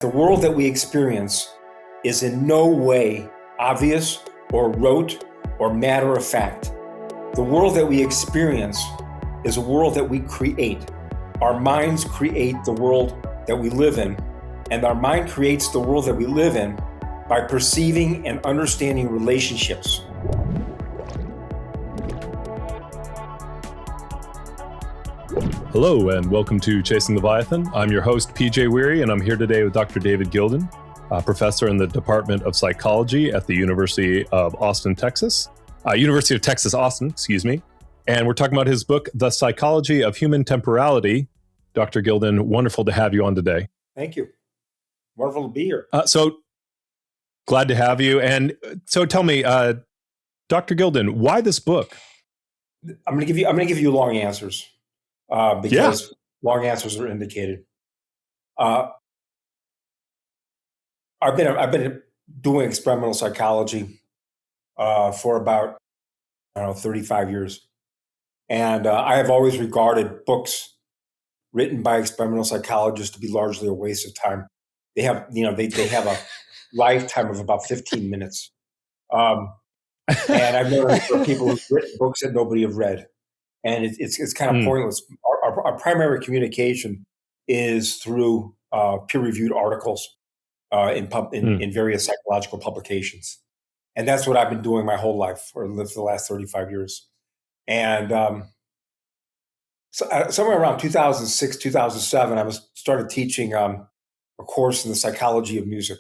The world that we experience is in no way obvious or rote or matter of fact. The world that we experience is a world that we create. Our minds create the world that we live in, and our mind creates the world that we live in by perceiving and understanding relationships. Hello and welcome to Chasing Leviathan. I'm your host, PJ Wehry, and I'm here today with Dr. David Gilden, a professor in the Department of Psychology at the University of Texas, Austin, And we're talking about his book, The Psychology of Human Temporality. Dr. Gilden, wonderful to have you on today. Thank you. Wonderful to be here. So glad to have you. And so tell me, Dr. Gilden, why this book? I'm going to give you long answers. Because long answers are indicated. I've been doing experimental psychology for about 35 years, and I have always regarded books written by experimental psychologists to be largely a waste of time. They have they have a lifetime of about 15 minutes, and I've known for people who've written books that nobody have read. And it's kind of pointless. Our primary communication is through peer-reviewed articles in various psychological publications, and that's what I've been doing my whole life, or lived for the last 35 years. And so somewhere around 2006, 2007, I started teaching a course in the psychology of music,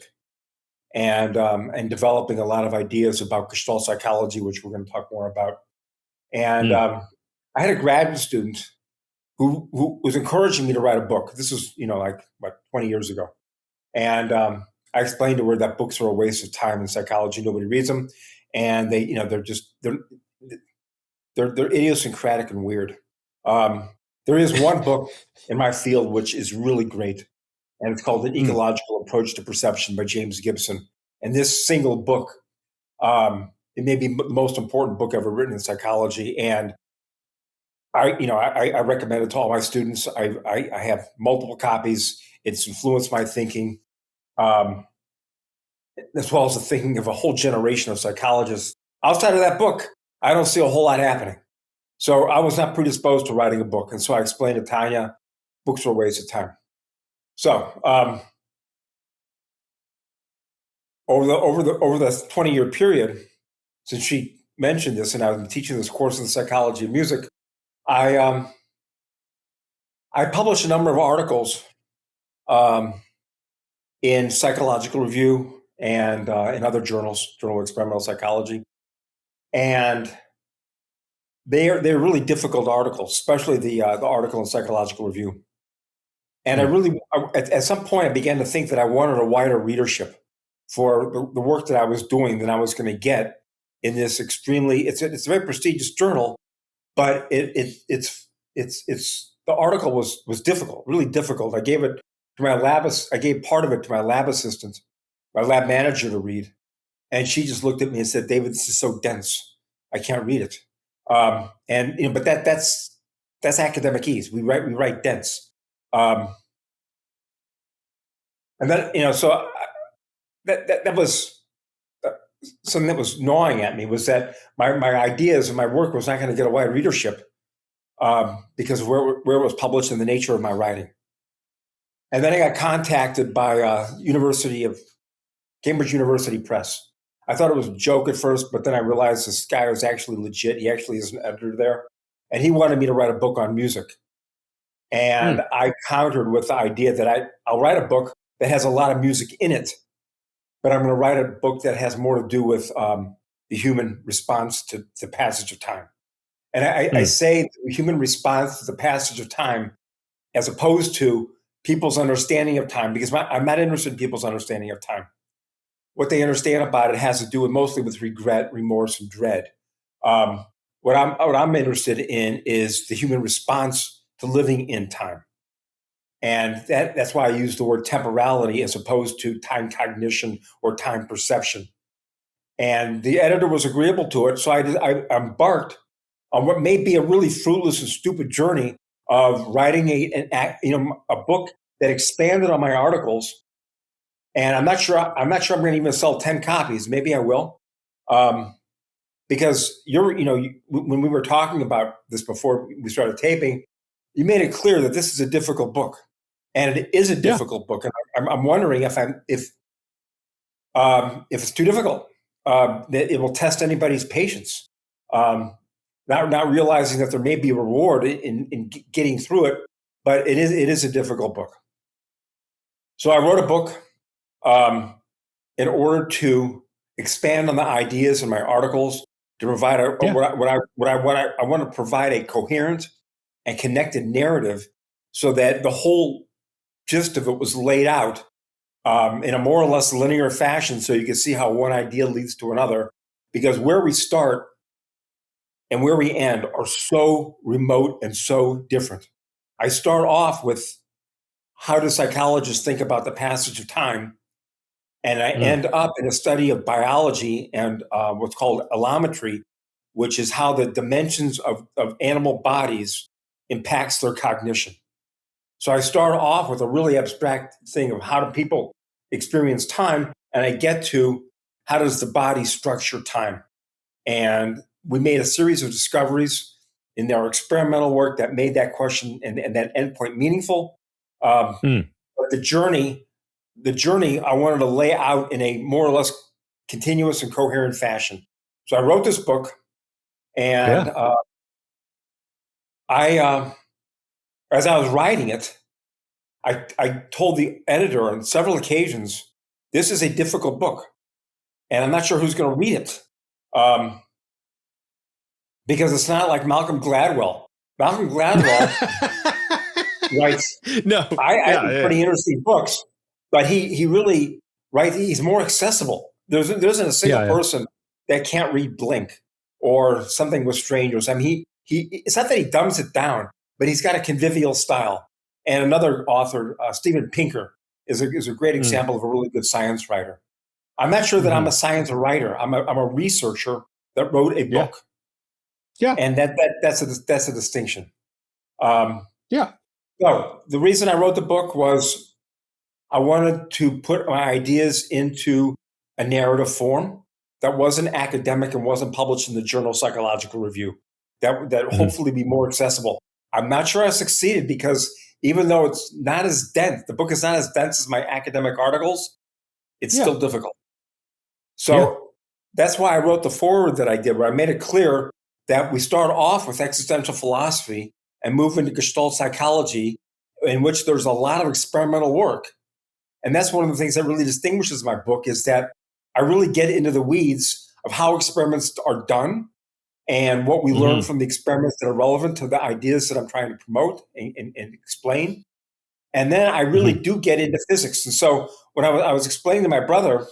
and developing a lot of ideas about Gestalt psychology, which we're going to talk more about. And I had a graduate student who was encouraging me to write a book. This was, 20 years ago. And I explained to her that books are a waste of time in psychology. Nobody reads them. And they're idiosyncratic and weird. There is one book in my field which is really great. And it's called An Ecological Approach to Perception by James Gibson. And this single book, it may be the most important book ever written in psychology. And I recommend it to all my students. I have multiple copies. It's influenced my thinking, as well as the thinking of a whole generation of psychologists. Outside of that book, I don't see a whole lot happening. So I was not predisposed to writing a book. And so I explained to Tanya, books are a waste of time. So over the 20-year period, since she mentioned this, and I've been teaching this course in the psychology of music, I published a number of articles in Psychological Review and in other journals, Journal of Experimental Psychology, and they're really difficult articles, especially the article in Psychological Review. And at some point, I began to think that I wanted a wider readership for the work that I was doing than I was going to get in this it's a very prestigious journal. But it's the article was difficult, really difficult. I gave it to I gave part of it to my lab assistant, my lab manager to read, and she just looked at me and said, "David, this is so dense, I can't read it." But that's academic ease. We write dense, and then so that was something that was gnawing at me, was that my ideas and my work was not going to get a wide readership because of where it was published and the nature of my writing. And then I got contacted by Cambridge University Press. I thought it was a joke at first, but then I realized this guy was actually legit. He actually is an editor there. And he wanted me to write a book on music. And I countered with the idea that I'll write a book that has a lot of music in it, but I'm going to write a book that has more to do with the human response to the passage of time. And I say the human response to the passage of time as opposed to people's understanding of time, because I'm not interested in people's understanding of time. What they understand about it has to do mostly with regret, remorse, and dread. What I'm interested in is the human response to living in time. And that's why I use the word temporality as opposed to time cognition or time perception. And the editor was agreeable to it, so I embarked on what may be a really fruitless and stupid journey of writing a book that expanded on my articles And I'm not sure I'm going to even sell 10 copies. Maybe I will. Because when we were talking about this before we started taping, you made it clear that this is a difficult book, and it is a difficult book. And I'm wondering if it's too difficult, that it will test anybody's patience. Not realizing that there may be a reward in getting through it, but it is a difficult book. So I wrote a book in order to expand on the ideas in my articles, to provide I want to provide a coherent and connected narrative, so that the whole gist of it was laid out in a more or less linear fashion, so you can see how one idea leads to another. Because where we start and where we end are so remote and so different. I start off with, how do psychologists think about the passage of time? And I end up in a study of biology and what's called allometry, which is how the dimensions of animal bodies impacts their cognition. So I start off with a really abstract thing of how do people experience time, and I get to how does the body structure time. And we made a series of discoveries in our experimental work that made that question and that endpoint meaningful. But the journey I wanted to lay out in a more or less continuous and coherent fashion. So I wrote this book, and as I was writing it, I told the editor on several occasions, this is a difficult book, and I'm not sure who's going to read it, because it's not like Malcolm Gladwell. Malcolm Gladwell writes pretty interesting books, but he really writes. He's more accessible. There isn't a single person that can't read Blink or Something with Strangers. I mean, it's not that he dumbs it down, but he's got a convivial style. And another author, Steven Pinker, is a great example of a really good science writer. I'm not sure that I'm a science writer. I'm a researcher that wrote a book. Yeah, and that's a distinction. So the reason I wrote the book was I wanted to put my ideas into a narrative form that wasn't academic and wasn't published in the journal Psychological Review, that hopefully be more accessible. I'm not sure I succeeded, because even though it's not as dense, the book is not as dense as my academic articles, it's still difficult. So that's why I wrote the foreword that I did, where I made it clear that we start off with existential philosophy and move into Gestalt psychology, in which there's a lot of experimental work. And that's one of the things that really distinguishes my book, is that I really get into the weeds of how experiments are done and what we learn from the experiments that are relevant to the ideas that I'm trying to promote and explain. And then I really do get into physics. And so when I was explaining to my brother,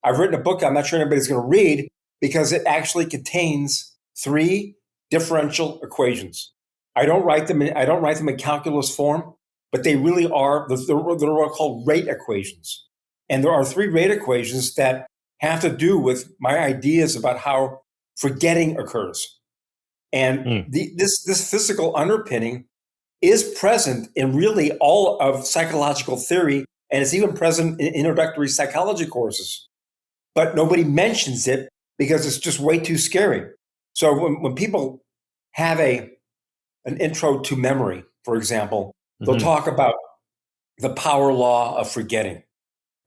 I've written a book I'm not sure anybody's going to read, because it actually contains 3 differential equations. I don't write them in calculus form, but they really are. They're what are called rate equations. And there are 3 rate equations that have to do with my ideas about how forgetting occurs. And this physical underpinning is present in really all of psychological theory, and it's even present in introductory psychology courses. But nobody mentions it because it's just way too scary. So when people have an intro to memory, for example, they'll talk about the power law of forgetting.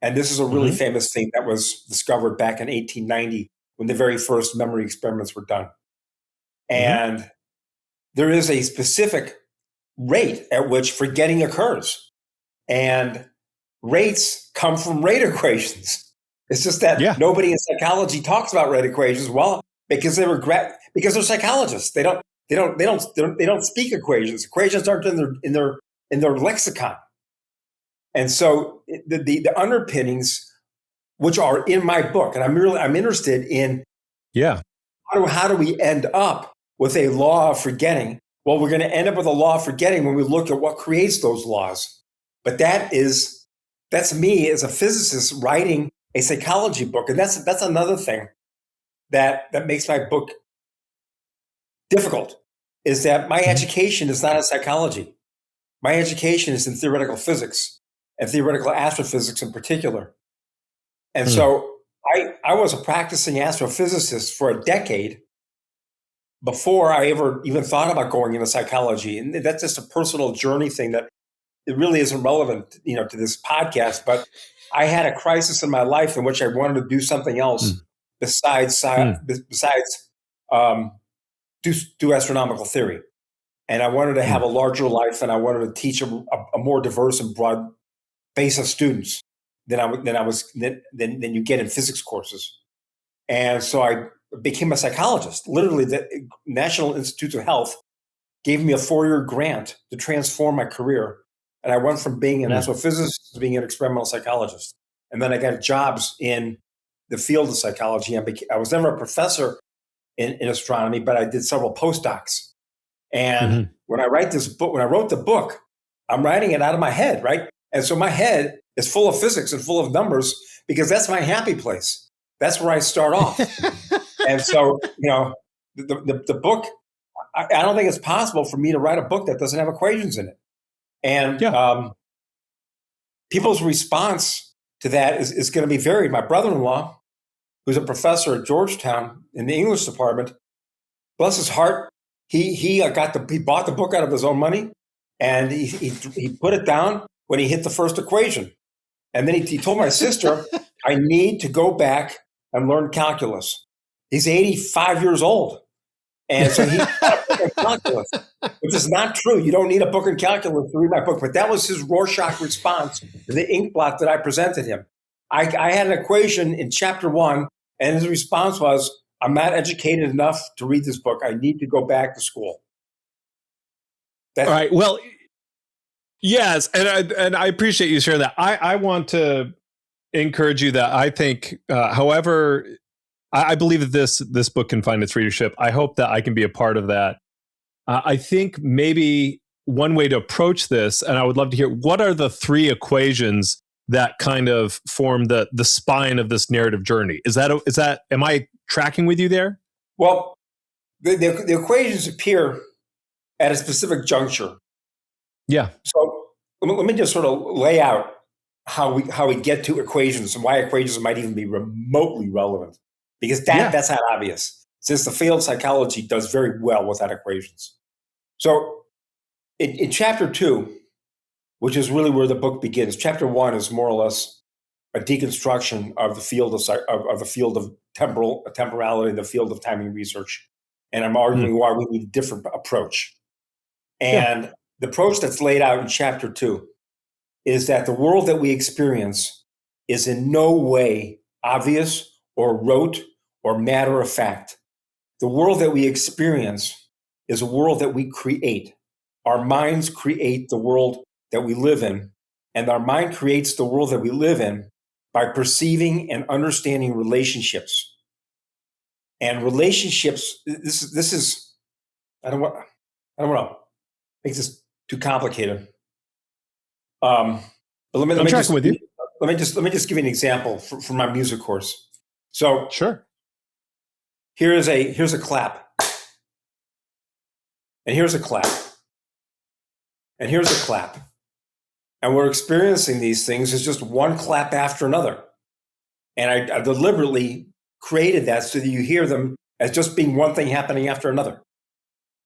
And this is a really famous thing that was discovered back in 1890 when the very first memory experiments were done. And there is a specific rate at which forgetting occurs. And rates come from rate equations. It's just that nobody in psychology talks about rate equations. Well, because they're psychologists. They don't speak equations. Equations aren't in their lexicon. And so the underpinnings, which are in my book, and I'm interested in how do we end up with a law of forgetting? Well, we're going to end up with a law of forgetting when we look at what creates those laws. But that's me as a physicist writing a psychology book, and that's another thing that makes my book difficult, is that my education is not in psychology. My education is in theoretical physics, and theoretical astrophysics in particular. And so I was a practicing astrophysicist for a decade before I ever even thought about going into psychology. And that's just a personal journey thing that it really isn't relevant, to this podcast. But I had a crisis in my life in which I wanted to do something else besides do astronomical theory. And I wanted to have a larger life, and I wanted to teach a more diverse and broad base of students than you get in physics courses. And so I became a psychologist. Literally, the National Institutes of Health gave me a 4-year grant to transform my career. And I went from being an astrophysicist to being an experimental psychologist. And then I got jobs in the field of psychology. I was never a professor in astronomy, but I did several postdocs. And when I wrote the book, I'm writing it out of my head, right? And so my head is full of physics and full of numbers because that's my happy place. That's where I start off. And so, the book, I don't think it's possible for me to write a book that doesn't have equations in it. And people's response to that is going to be varied. My brother-in-law, who's a professor at Georgetown in the English department, bless his heart, he bought the book out of his own money, and he put it down when he hit the first equation. And then he told my sister, I need to go back and learn calculus. He's 85 years old. And so he got a book in calculus, which is not true. You don't need a book in calculus to read my book. But that was his Rorschach response to the ink blot that I presented him. I had an equation in chapter 1, and his response was, I'm not educated enough to read this book. I need to go back to school. All right. Well, yes. And I appreciate you sharing that. I want to encourage you that I think, however, I believe that this book can find its readership. I hope that I can be a part of that. I think maybe one way to approach this, and I would love to hear, what are the 3 equations that kind of form the spine of this narrative journey? Is that am I tracking with you there? Well, the equations appear at a specific juncture. Yeah. So let me just sort of lay out how we get to equations and why equations might even be remotely relevant, because that's not obvious, since the field of psychology does very well without equations. So in chapter 2, which is really where the book begins, chapter 1 is more or less a deconstruction of the field of temporality, the field of timing research. And I'm arguing why we need a different approach. And the approach that's laid out in chapter 2 is that the world that we experience is in no way obvious or rote or matter of fact. The world that we experience is a world that we create. Our minds create the world that we live in, and our mind creates the world that we live in by perceiving and understanding relationships. And relationships, this is, I don't want to make this too complicated. But let me just give you an example from my music course. So sure. Here's a clap. And here's a clap. And here's a clap. And we're experiencing these things as just one clap after another. And I deliberately created that so that you hear them as just being one thing happening after another.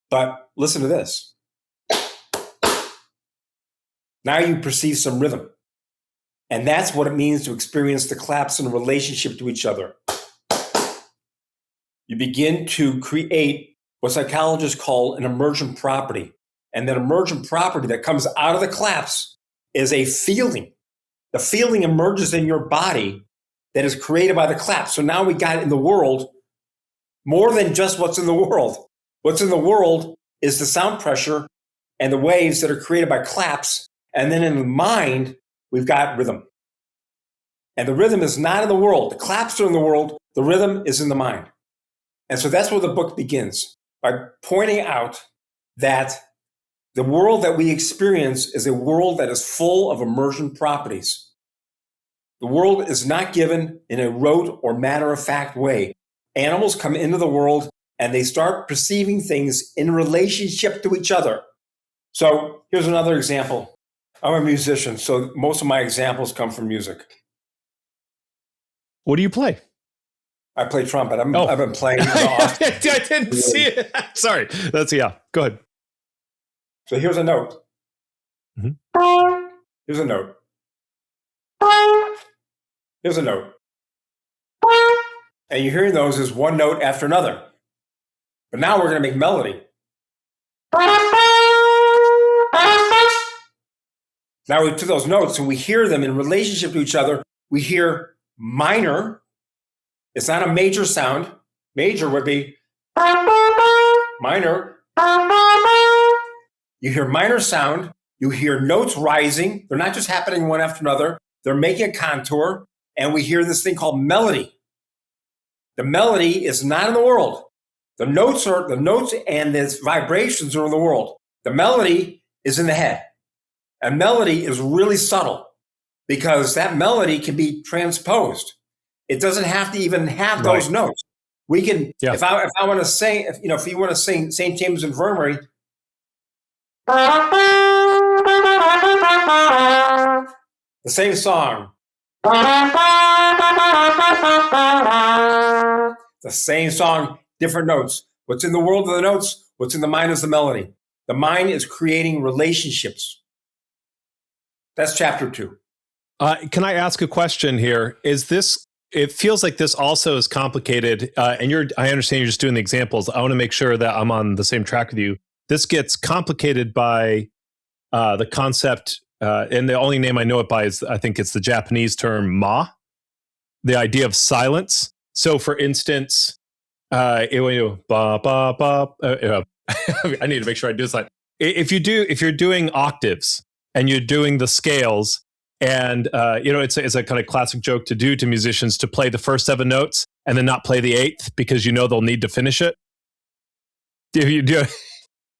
But listen to this. Now you perceive some rhythm. And that's what it means to experience the claps in relationship to each other. You begin to create what psychologists call an emergent property. And that emergent property that comes out of the claps is a feeling. The feeling emerges in your body that is created by the claps. So now we got in the world more than just what's in the world. What's in the world is the sound pressure and the waves that are created by claps. And then in the mind, we've got rhythm. And the rhythm is not in the world. The claps are in the world. The rhythm is in the mind. And so that's where the book begins, by pointing out that the world that we experience is a world that is full of emergent properties. The world is not given in a rote or matter-of-fact way. Animals come into the world and they start perceiving things in relationship to each other. So here's another example. I'm a musician, so most of my examples come from music. What do you play? I play trumpet. Oh. I've been playing. I didn't see it. Sorry. Go ahead. So here's a note. Mm-hmm. Here's a note. Here's a note. And you're hearing those as one note after another. But now we're going to make melody. Now we took those notes and we hear them in relationship to each other. We hear minor. It's not a major sound. Major would be minor. You hear minor sound. You hear notes rising. They're not just happening one after another. They're making a contour. And we hear this thing called melody. The melody is not in the world. The notes and the vibrations are in the world. The melody is in the head. And melody is really subtle because that melody can be transposed. It doesn't have to even have those notes. We can, if I want to sing, if you want to sing St. James Infirmary, the same song. The same song, different notes. What's in the world of the notes? What's in the mind is the melody. The mind is creating relationships. That's chapter 2. Can I ask a question here? It feels like this also is complicated, and I understand you're just doing the examples. I want to make sure that I'm on the same track with you. This gets complicated by the concept, and the only name I know it by is, I think it's the Japanese term ma, the idea of silence. So for instance, I need to make sure I do this. If you're doing octaves and you're doing the scales, and it's a kind of classic joke to do to musicians to play the first 7 notes and then not play the 8th because they'll need to finish it.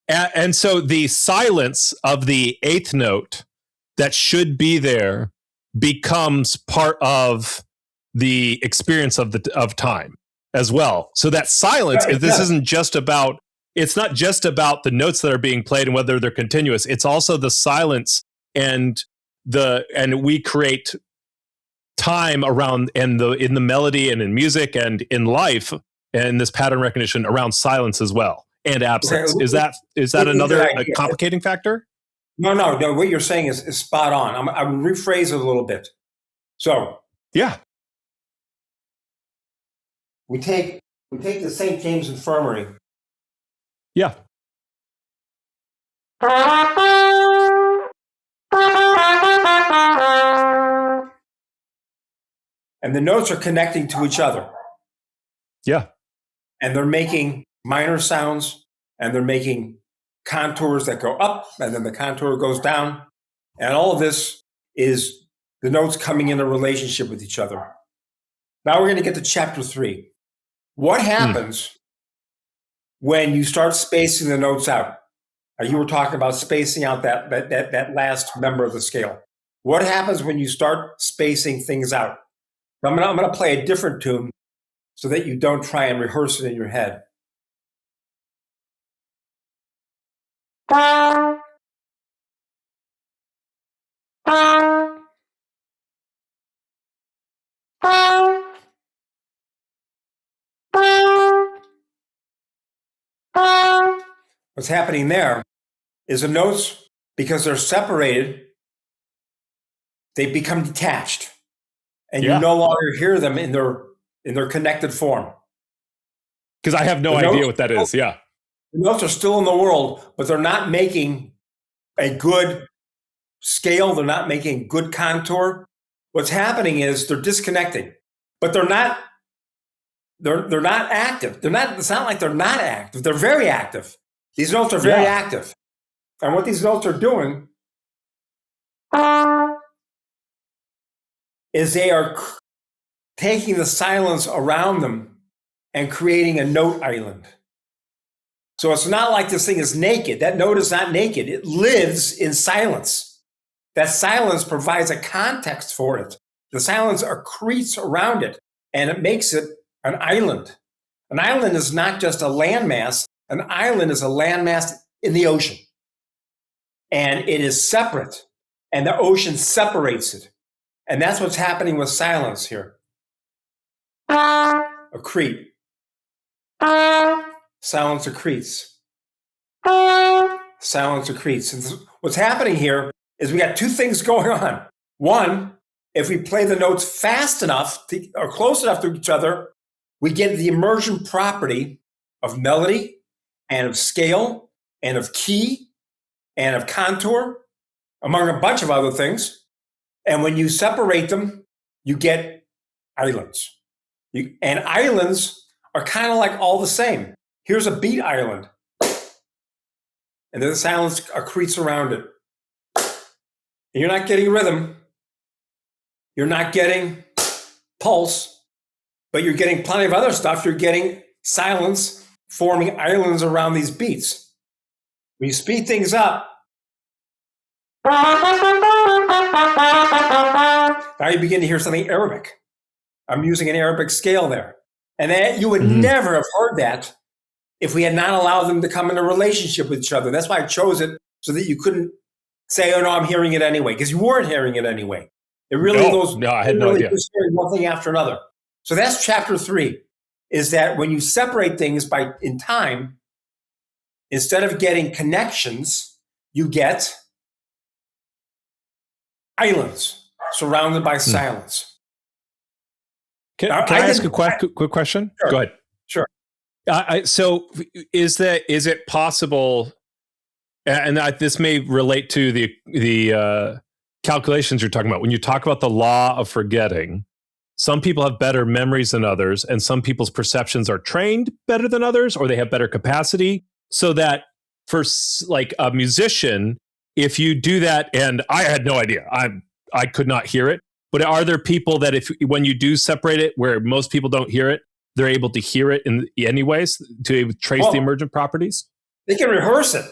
And so the silence of the 8th note that should be there becomes part of the experience of time as well. So that silence, isn't just about, it's not just about the notes that are being played and whether they're continuous. It's also the silence and we create time around in the melody and in music and in life and this pattern recognition around silence as well and absence. Is that another complicating factor? No. What you're saying is spot on. I would rephrase it a little bit. So yeah, we take the St. James Infirmary. Yeah. And the notes are connecting to each other. Yeah. And they're making minor sounds, and they're making contours that go up, and then the contour goes down. And all of this is the notes coming in a relationship with each other. Now we're going to get to chapter 3. What happens when you start spacing the notes out? You were talking about spacing out that last member of the scale. What happens when you start spacing things out? I'm going to play a different tune so that you don't try and rehearse it in your head. What's happening there is the notes, because they're separated, they become detached. And you no longer hear them in their connected form. Because I have no idea what that is. Yeah. The notes are still in the world, but they're not making a good scale. They're not making good contour. What's happening is they're disconnecting, but they're not active. It's not like they're not active. They're very active. These notes are very active. And what these notes are doing is they are taking the silence around them and creating a note island. So it's not like this thing is naked. That note is not naked. It lives in silence. That silence provides a context for it. The silence accretes around it, and it makes it an island. An island is not just a landmass. An island is a landmass in the ocean. And it is separate, and the ocean separates it. And that's what's happening with silence here. accrete. Silence accretes. Silence accretes. And what's happening here is we got two things going on. One, if we play the notes fast enough or close enough to each other, we get the emergent property of melody and of scale and of key and of contour, among a bunch of other things. And when you separate them, you get islands. And islands are kind of like all the same. Here's a beat island. And then the silence accretes around it. And you're not getting rhythm. You're not getting pulse, but you're getting plenty of other stuff. You're getting silence forming islands around these beats. When you speed things up, now you begin to hear something Arabic. I'm using an Arabic scale there. And that, you would never have heard that if we had not allowed them to come in a relationship with each other. That's why I chose it, so that you couldn't say, oh, no, I'm hearing it anyway, because you weren't hearing it anyway. It really I had no idea. Just hearing one thing after another. So that's chapter 3, is that when you separate things in time, instead of getting connections, you get islands surrounded by silence. Can I ask a quick question? Sure. Go ahead. Sure. So is it possible, and this may relate to the calculations you're talking about, when you talk about the law of forgetting, some people have better memories than others, and some people's perceptions are trained better than others, or they have better capacity, so that for like a musician, if you do that, and I had no idea, I could not hear it, but are there people that when you do separate it, where most people don't hear it, they're able to hear it in anyways to trace the emergent properties? They can rehearse it.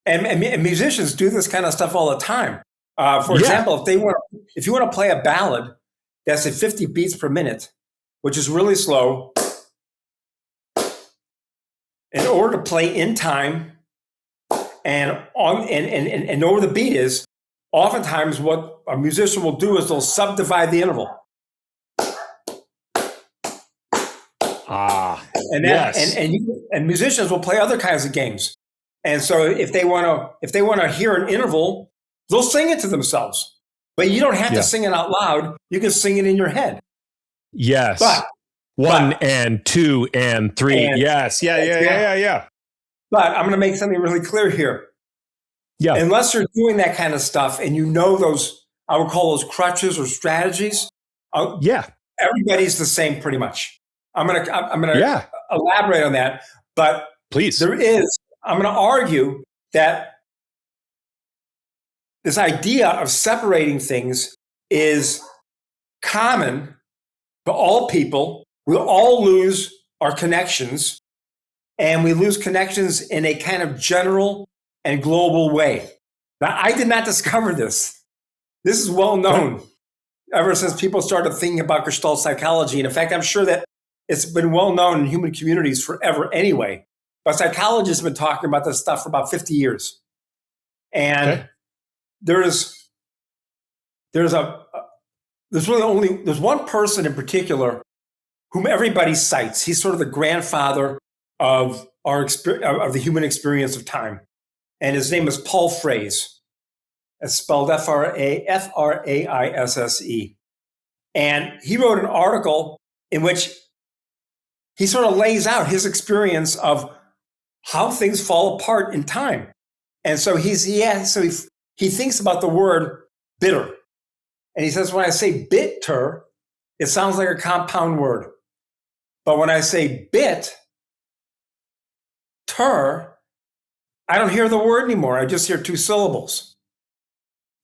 And musicians do this kind of stuff all the time. For example, if you want to play a ballad that's at 50 beats per minute, which is really slow, in order to play in time and know where the beat is, oftentimes what a musician will do is they'll subdivide the interval. And musicians will play other kinds of games. And so if they want to hear an interval, they'll sing it to themselves. But you don't have to sing it out loud. You can sing it in your head. Yes. But 1 and 2 and 3. Yes. Yeah. But I'm going to make something really clear here. Yeah. Unless you're doing that kind of stuff and you know those, I would call those crutches or strategies. Everybody's the same pretty much. I'm going to elaborate on that. But please, I'm going to argue that this idea of separating things is common to all people. We all lose our connections, and we lose connections in a kind of general and global way. Now, I did not discover this. This is well known ever since people started thinking about Gestalt psychology. And in fact, I'm sure that it's been well known in human communities forever anyway. But psychologists have been talking about this stuff for about 50 years. And there's one person in particular whom everybody cites. He's sort of the grandfather of of the human experience of time. And his name is Paul Fraisse. It's spelled Fraisse. And he wrote an article in which he sort of lays out his experience of how things fall apart in time. And so he thinks about the word bitter. And he says, when I say bitter, it sounds like a compound word. But when I say ter, I don't hear the word anymore. I just hear two syllables.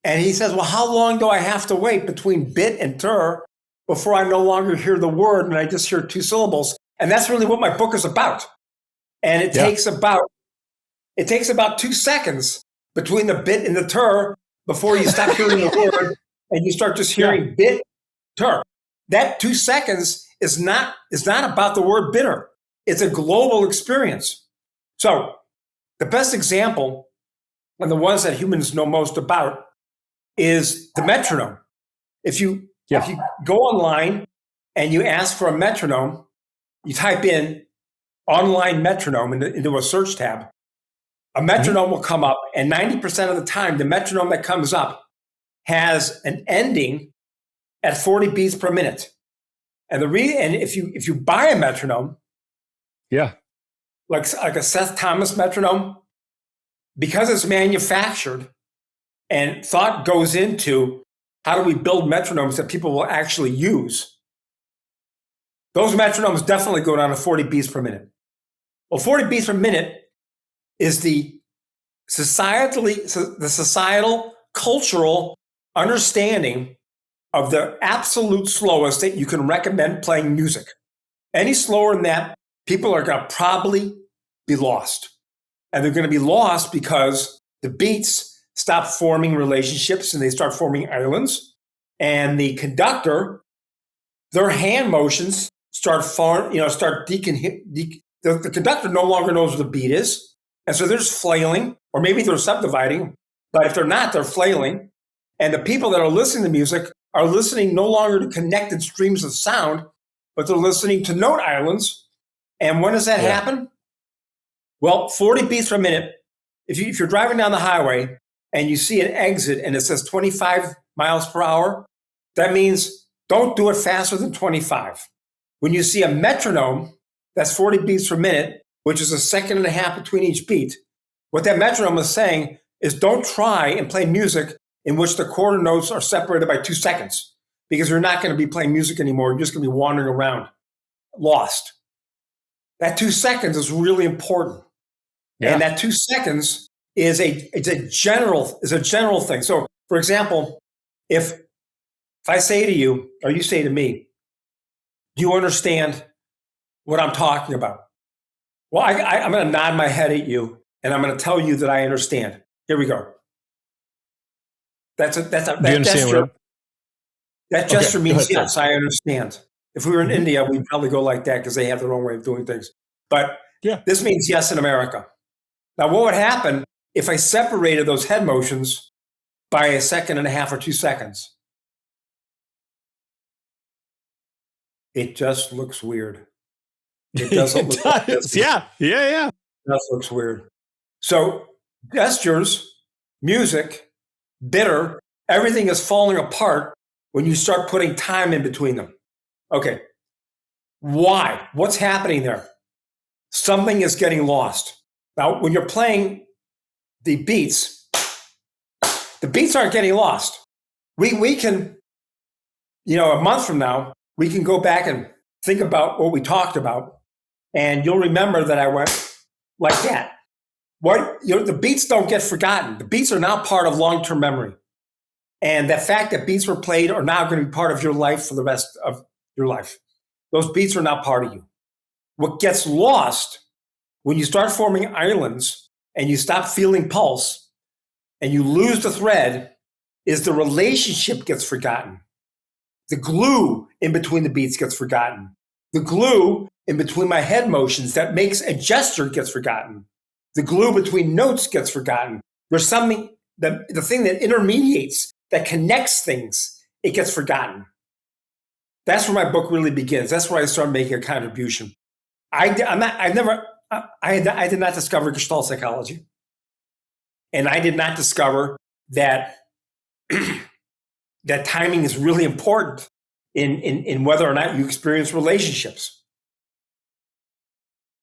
And he says, well, how long do I have to wait between bit and ter before I no longer hear the word and I just hear two syllables? And that's really what my book is about. And it takes about 2 seconds between the bit and the ter before you stop hearing the word and you start just hearing bit, ter. That 2 seconds is not about the word bitter. It's a global experience. So the best example, and the ones that humans know most about, is the metronome. If you go online and you ask for a metronome, you type in online metronome into a search tab, a metronome will come up, and 90% of the time, the metronome that comes up has an ending at 40 beats per minute. And if you buy a metronome, Yeah. like a Seth Thomas metronome, because it's manufactured and thought goes into how do we build metronomes that people will actually use, those metronomes definitely go down to 40 beats per minute. Well, 40 beats per minute is the societal, cultural understanding of the absolute slowest that you can recommend playing music. Any slower than that, people are going to probably be lost. And they're going to be lost because the beats stop forming relationships and they start forming islands. And the conductor, their hand motions start the conductor no longer knows what the beat is. And so they're just flailing, or maybe they're subdividing. But if they're not, they're flailing. And the people that are listening to music are listening no longer to connected streams of sound, but they're listening to note islands. And when does that happen? Well, 40 beats per minute. If you're driving down the highway and you see an exit and it says 25 miles per hour, that means don't do it faster than 25. When you see a metronome, that's 40 beats per minute, which is a second and a half between each beat. What that metronome is saying is don't try and play music in which the quarter notes are separated by 2 seconds, because you're not going to be playing music anymore. You're just going to be wandering around, lost. That 2 seconds is really important. Yeah. And that 2 seconds is a general thing. So, for example, if I say to you, or you say to me, do you understand what I'm talking about? Well, I'm going to nod my head at you, and I'm going to tell you that I understand. Here we go. That gesture means yes, I understand. If we were in India, we'd probably go like that because they have their own way of doing things. But this means yes in America. Now, what would happen if I separated those head motions by a second and a half or 2 seconds? It just looks weird. It doesn't look like this. Yeah. It just looks weird. So gestures, music, bitter, everything is falling apart when you start putting time in between them. Okay. Why? What's happening there? Something is getting lost. Now, when you're playing the beats aren't getting lost. We can, a month from now, we can go back and think about what we talked about, and you'll remember that I went like that. The beats don't get forgotten. The beats are now part of long-term memory. And the fact that beats were played are now going to be part of your life for the rest of your life. Those beats are now part of you. What gets lost when you start forming islands and you stop feeling pulse and you lose the thread is the relationship gets forgotten. The glue in between the beats gets forgotten. The glue in between my head motions that makes a gesture gets forgotten. The glue between notes gets forgotten. There's something, the thing that intermediates, that connects things, it gets forgotten. That's where my book really begins. That's where I started making a contribution. I did not discover Gestalt psychology. And I did not discover that that timing is really important in whether or not you experience relationships.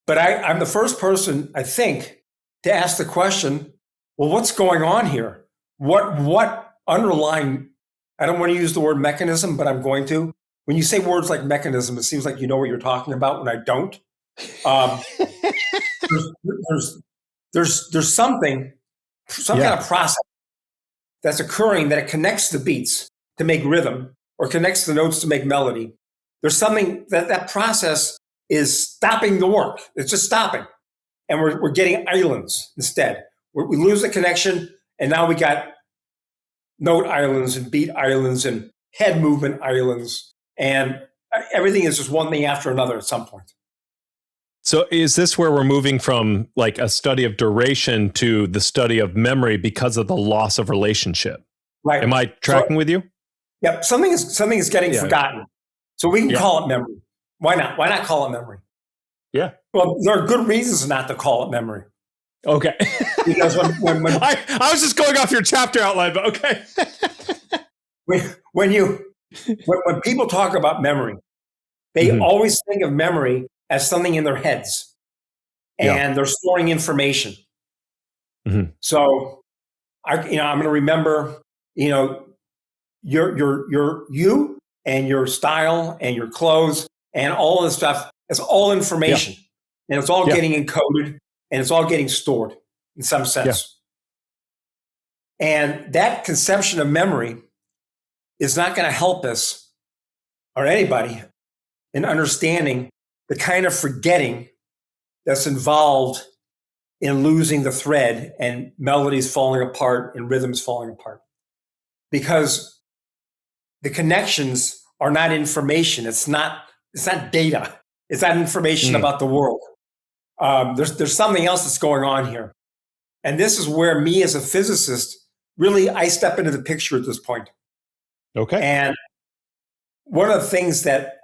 But I'm the first person, I think, to ask the question, well, what's going on here? What underlying, I don't want to use the word mechanism, but I'm going to. When you say words like mechanism, it seems like you know what you're talking about when I don't. There's some kind of process that's occurring that it connects the beats to make rhythm or connects the notes to make melody. There's something that process is stopping the work. It's just stopping. And we're getting islands instead. We lose the connection, and now we got note islands and beat islands and head movement islands. And everything is just one thing after another at some point. So is this where we're moving from like a study of duration to the study of memory because of the loss of relationship? Right. Am I tracking with you? Yep. Something is getting forgotten. So we can call it memory. Why not? Why not call it memory? Yeah. Well, there are good reasons not to call it memory. Okay. Because when I was just going off your chapter outline, but okay. when people talk about memory, they always think of memory as something in their heads, and they're storing information. So I'm going to remember, you and your style and your clothes and all this stuff. It's all information, and it's all getting encoded, and it's all getting stored in some sense. And that conception of memory is not going to help us or anybody in understanding the kind of forgetting that's involved in losing the thread and melodies falling apart and rhythms falling apart. Because the connections are not information. It's not data. It's not information about the world. There's something else that's going on here. And this is where me as a physicist, really, I step into the picture at this point. Okay. And one of the things that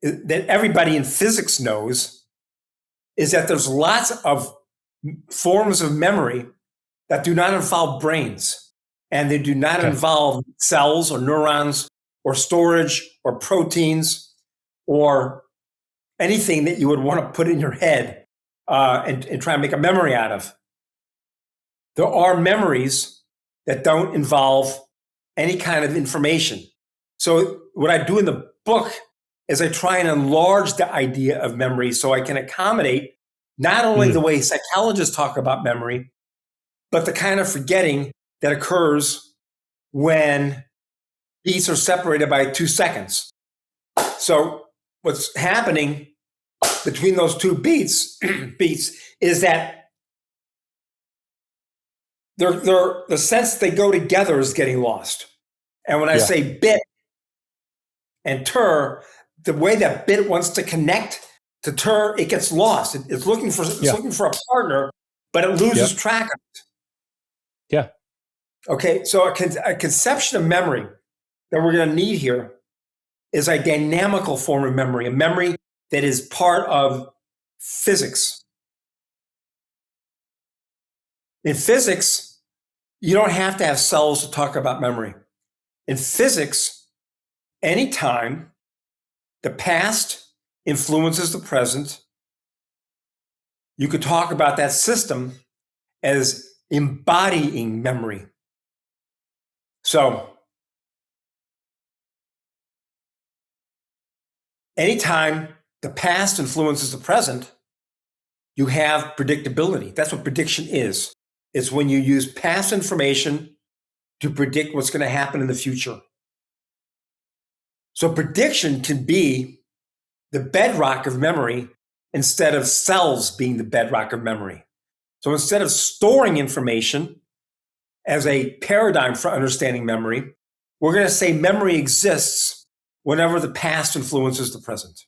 everybody in physics knows is that there's lots of forms of memory that do not involve brains, and they do not involve cells or neurons or storage or proteins or anything that you would want to put in your head and try and make a memory out of. There are memories that don't involve any kind of information. So what I do in the book is I try and enlarge the idea of memory so I can accommodate not only the way psychologists talk about memory, but the kind of forgetting that occurs when beats are separated by 2 seconds. So what's happening between those two beats is that the sense they go together is getting lost. And when I say bit and tur, the way that bit wants to connect to tur, it gets lost. It's looking for a partner, but it loses track of it. Yeah. Okay, so a conception of memory that we're going to need here is a dynamical form of memory, a memory that is part of physics. In physics, you don't have to have cells to talk about memory. In physics, anytime the past influences the present, you could talk about that system as embodying memory. So, anytime the past influences the present, you have predictability. That's what prediction is. It's when you use past information to predict what's going to happen in the future. So prediction can be the bedrock of memory instead of cells being the bedrock of memory. So instead of storing information as a paradigm for understanding memory, we're going to say memory exists whenever the past influences the present,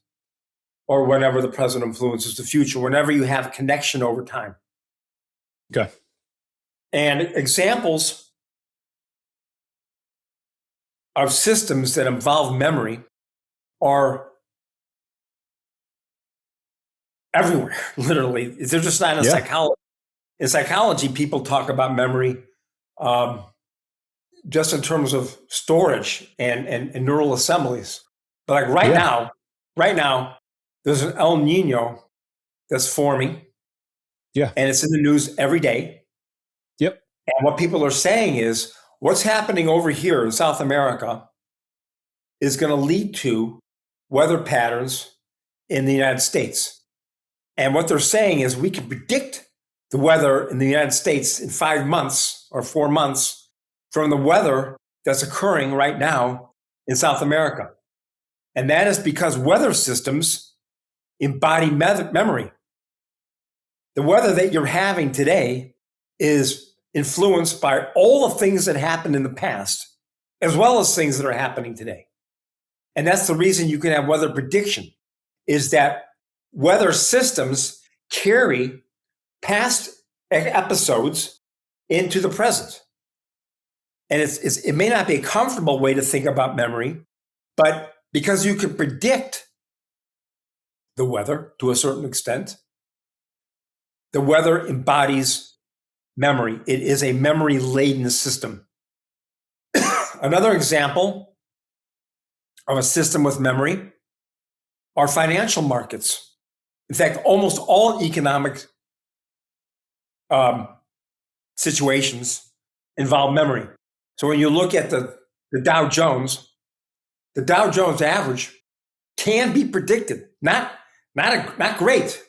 or whenever the present influences the future, whenever you have a connection over time. Okay. And examples of systems that involve memory are everywhere, literally. They're just not in psychology. In psychology, people talk about memory just in terms of storage and neural assemblies. But like right now, there's an El Nino that's forming. Yeah. And it's in the news every day. Yep. And what people are saying is what's happening over here in South America is going to lead to weather patterns in the United States. And what they're saying is we can predict the weather in the United States in 5 months or 4 months from the weather that's occurring right now in South America. And that is because weather systems embody memory. The weather that you're having today is influenced by all the things that happened in the past, as well as things that are happening today. And that's the reason you can have weather prediction, is that weather systems carry past episodes into the present. And it may not be a comfortable way to think about memory, but because you can predict the weather to a certain extent. The weather embodies memory. It is a memory-laden system. Another example of a system with memory are financial markets. In fact, almost all economic situations involve memory. So when you look at the Dow Jones average can be predicted. Not great.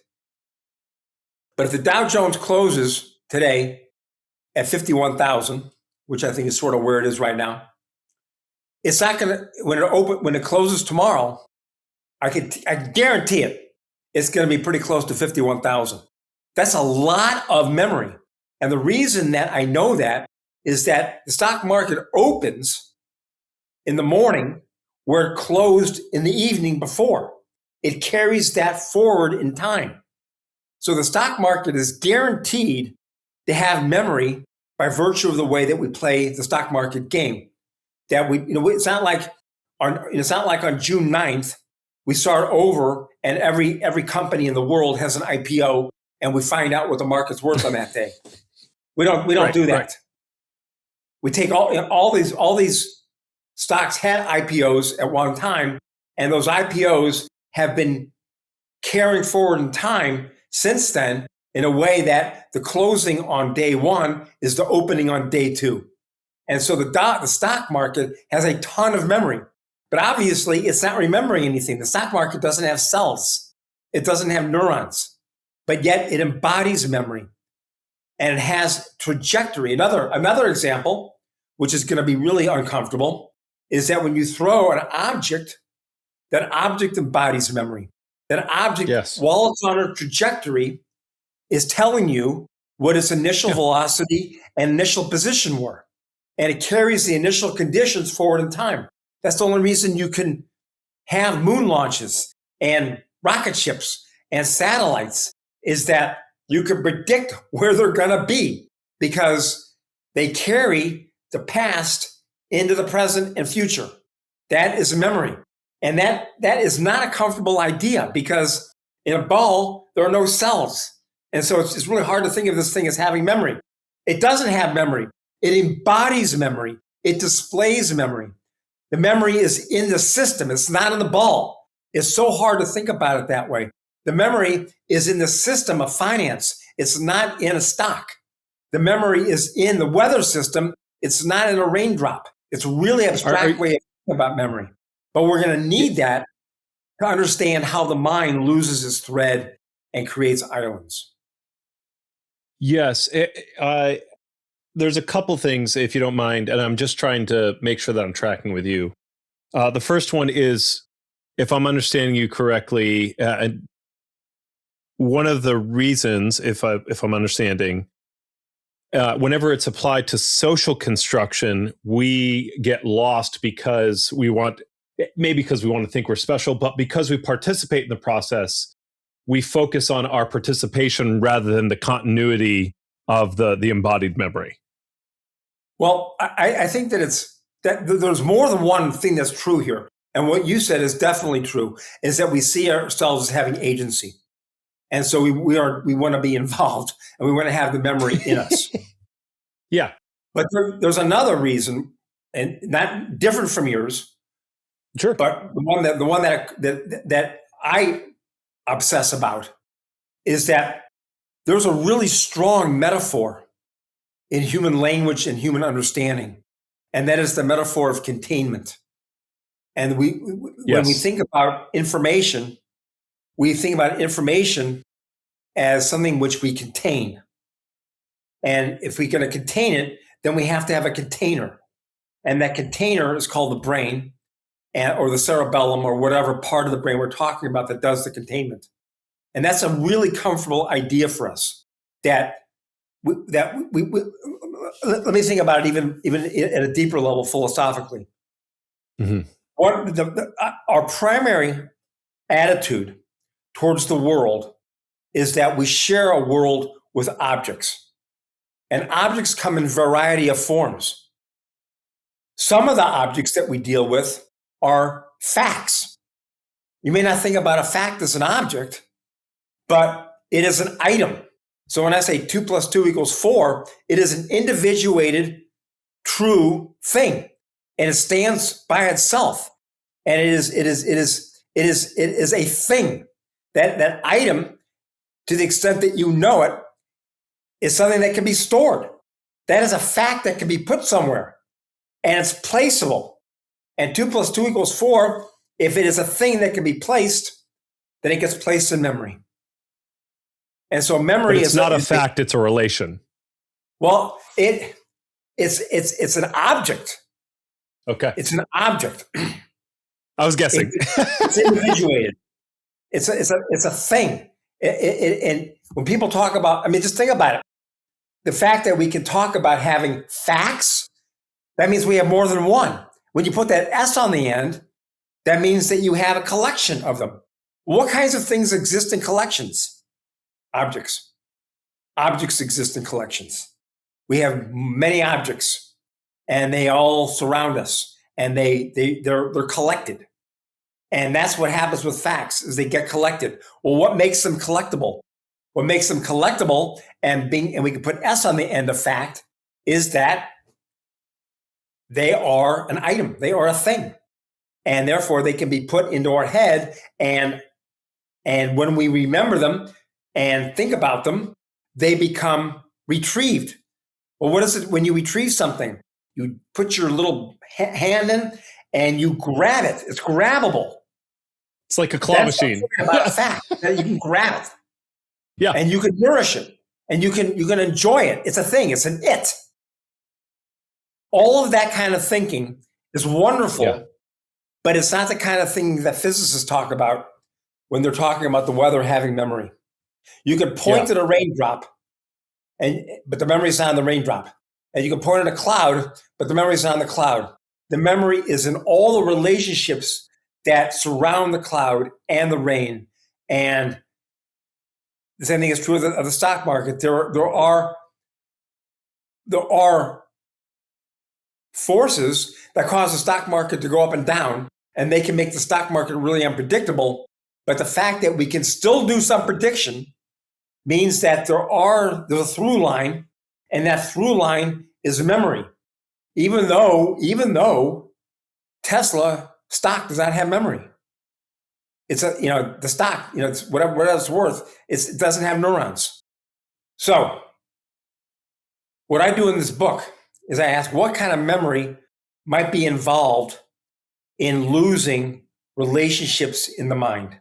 But if the Dow Jones closes today at 51,000, which I think is sort of where it is right now, it's not going to, when it closes tomorrow, I guarantee it's going to be pretty close to 51,000. That's a lot of memory. And the reason that I know that is that the stock market opens in the morning where it closed in the evening before. It carries that forward in time. So the stock market is guaranteed to have memory by virtue of the way that we play the stock market game. That it's not like on June 9th, we start over and every company in the world has an IPO and we find out what the market's worth on that day. We don't do that. Right. We take all these stocks had IPOs at one time, and those IPOs have been carrying forward in time since then in a way that the closing on day one is the opening on day two. And so the stock market has a ton of memory, but obviously it's not remembering anything. The stock market doesn't have cells. It doesn't have neurons, but yet it embodies memory and it has trajectory. Another example, which is going to be really uncomfortable, is that when you throw an object, that object embodies memory. That object, yes, while it's on a trajectory, is telling you what its initial velocity and initial position were. And it carries the initial conditions forward in time. That's the only reason you can have moon launches and rocket ships and satellites, is that you can predict where they're going to be because they carry the past into the present and future. That is memory. And that is not a comfortable idea because in a ball, there are no cells. And so it's really hard to think of this thing as having memory. It doesn't have memory. It embodies memory. It displays memory. The memory is in the system. It's not in the ball. It's so hard to think about it that way. The memory is in the system of finance. It's not in a stock. The memory is in the weather system. It's not in a raindrop. It's a really abstract way of thinking about memory. But we're going to need that to understand how the mind loses its thread and creates islands. Yes. There's a couple things, if you don't mind, and I'm just trying to make sure that I'm tracking with you. The first one is, if I'm understanding you correctly, one of the reasons, if I'm understanding, whenever it's applied to social construction, we get lost because we want to think we're special, but because we participate in the process, we focus on our participation rather than the continuity of the embodied memory. Well, I think that there's more than one thing that's true here. And what you said is definitely true, is that we see ourselves as having agency. And so we want to be involved and we want to have the memory in us. Yeah. But there's another reason, and not different from yours. Sure. But the one that I obsess about is that there's a really strong metaphor in human language and human understanding, and that is the metaphor of containment. And when we think about information, we think about information as something which we contain. And if we're going to contain it, then we have to have a container. And that container is called the brain or the cerebellum or whatever part of the brain we're talking about that does the containment. And that's a really comfortable idea for us let me think about it even at a deeper level philosophically. Mm-hmm. Our primary attitude towards the world is that we share a world with objects. And objects come in a variety of forms. Some of the objects that we deal with are facts. You may not think about a fact as an object, but it is an item. So when I say 2 + 2 = 4, it is an individuated, true thing, and it stands by itself. And it is a thing. That item, to the extent that you know it, is something that can be stored. That is a fact that can be put somewhere, and it's placeable. And 2 + 2 = 4. If it is a thing that can be placed, then it gets placed in memory. And so memory is not a fact; it's a relation. Well, it's an object. Okay, it's an object. I was guessing. It's individuated. It's a thing. And when people talk about, I mean, just think about it. The fact that we can talk about having facts, that means we have more than one. When you put that S on the end, that means that you have a collection of them. What kinds of things exist in collections? Objects. Objects exist in collections. We have many objects, and they all surround us, and they're collected. And that's what happens with facts, is they get collected. Well, what makes them collectible? What makes them collectible, and we can put S on the end of fact, is that they are an item. They are a thing. And therefore, they can be put into our head. And when we remember them and think about them, they become retrieved. Well, what is it when you retrieve something? You put your little hand in and you grab it. It's grabbable. It's like a claw machine. About a fact that you can grab it. Yeah. And you can nourish it. And you can enjoy it. It's a thing. It's an it. All of that kind of thinking is wonderful. Yeah. But it's not the kind of thing that physicists talk about when they're talking about the weather having memory. You can point at a raindrop, but the memory's not on the raindrop. And you can point at a cloud, but the memory's not on the cloud. The memory is in all the relationships that surround the cloud and the rain. And the same thing is true of the stock market. There are forces that cause the stock market to go up and down, and they can make the stock market really unpredictable. But the fact that we can still do some prediction means that there's a through line, and that through line is memory. Even though Tesla stock does not have memory. It's the stock, it's whatever it's worth, it doesn't have neurons. So what I do in this book is I ask what kind of memory might be involved in losing relationships in the mind.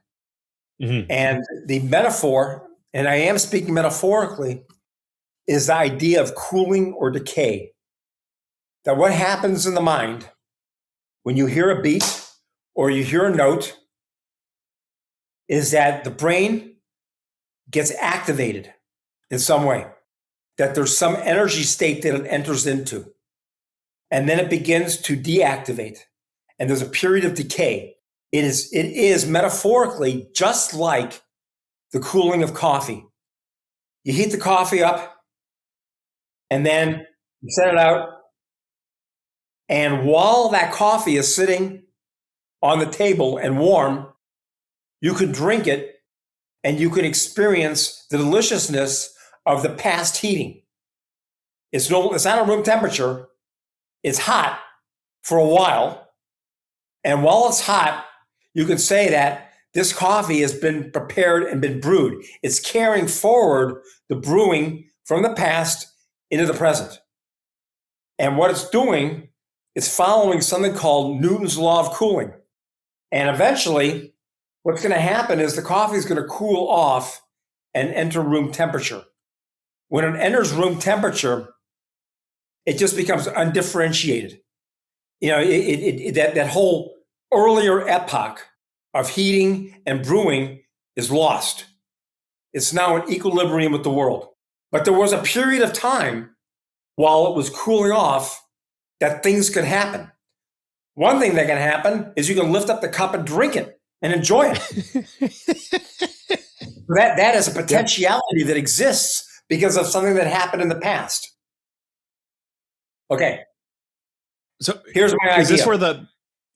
Mm-hmm. And the metaphor, and I am speaking metaphorically, is the idea of cooling or decay. That what happens in the mind when you hear a beat or you hear a note is that the brain gets activated in some way, that there's some energy state that it enters into. And then it begins to deactivate. And there's a period of decay. It is metaphorically just like the cooling of coffee. You heat the coffee up, and then you set it out. And while that coffee is sitting on the table and warm, you can drink it and you can experience the deliciousness of the past heating. It's not a room temperature. It's hot for a while. And while it's hot, you can say that this coffee has been prepared and been brewed. It's carrying forward the brewing from the past into the present. And what it's doing is following something called Newton's law of cooling. And eventually, what's going to happen is the coffee is going to cool off and enter room temperature. When it enters room temperature, it just becomes undifferentiated. That whole earlier epoch of heating and brewing is lost. It's now in equilibrium with the world. But there was a period of time while it was cooling off that things could happen. One thing that can happen is you can lift up the cup and drink it and enjoy it. That is a potentiality that exists because of something that happened in the past. Okay. So here's my idea. Is this where the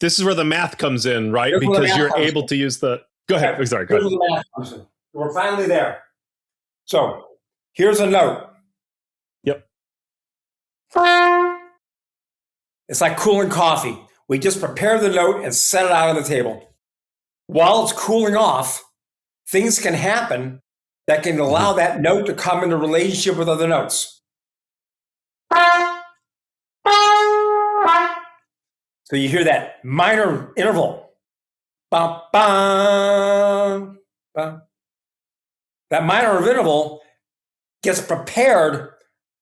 this is where the math comes in, right? Here's where the Because math you're comes able in. to use the. Go ahead. Okay. Sorry. Go Here's ahead. where the math comes in. We're finally there. So here's a note. Yep. It's like cooling coffee. We just prepare the note and set it out on the table. While it's cooling off, things can happen that can allow that note to come into relationship with other notes. So you hear that minor interval. Bum, bum, bum. That minor interval gets prepared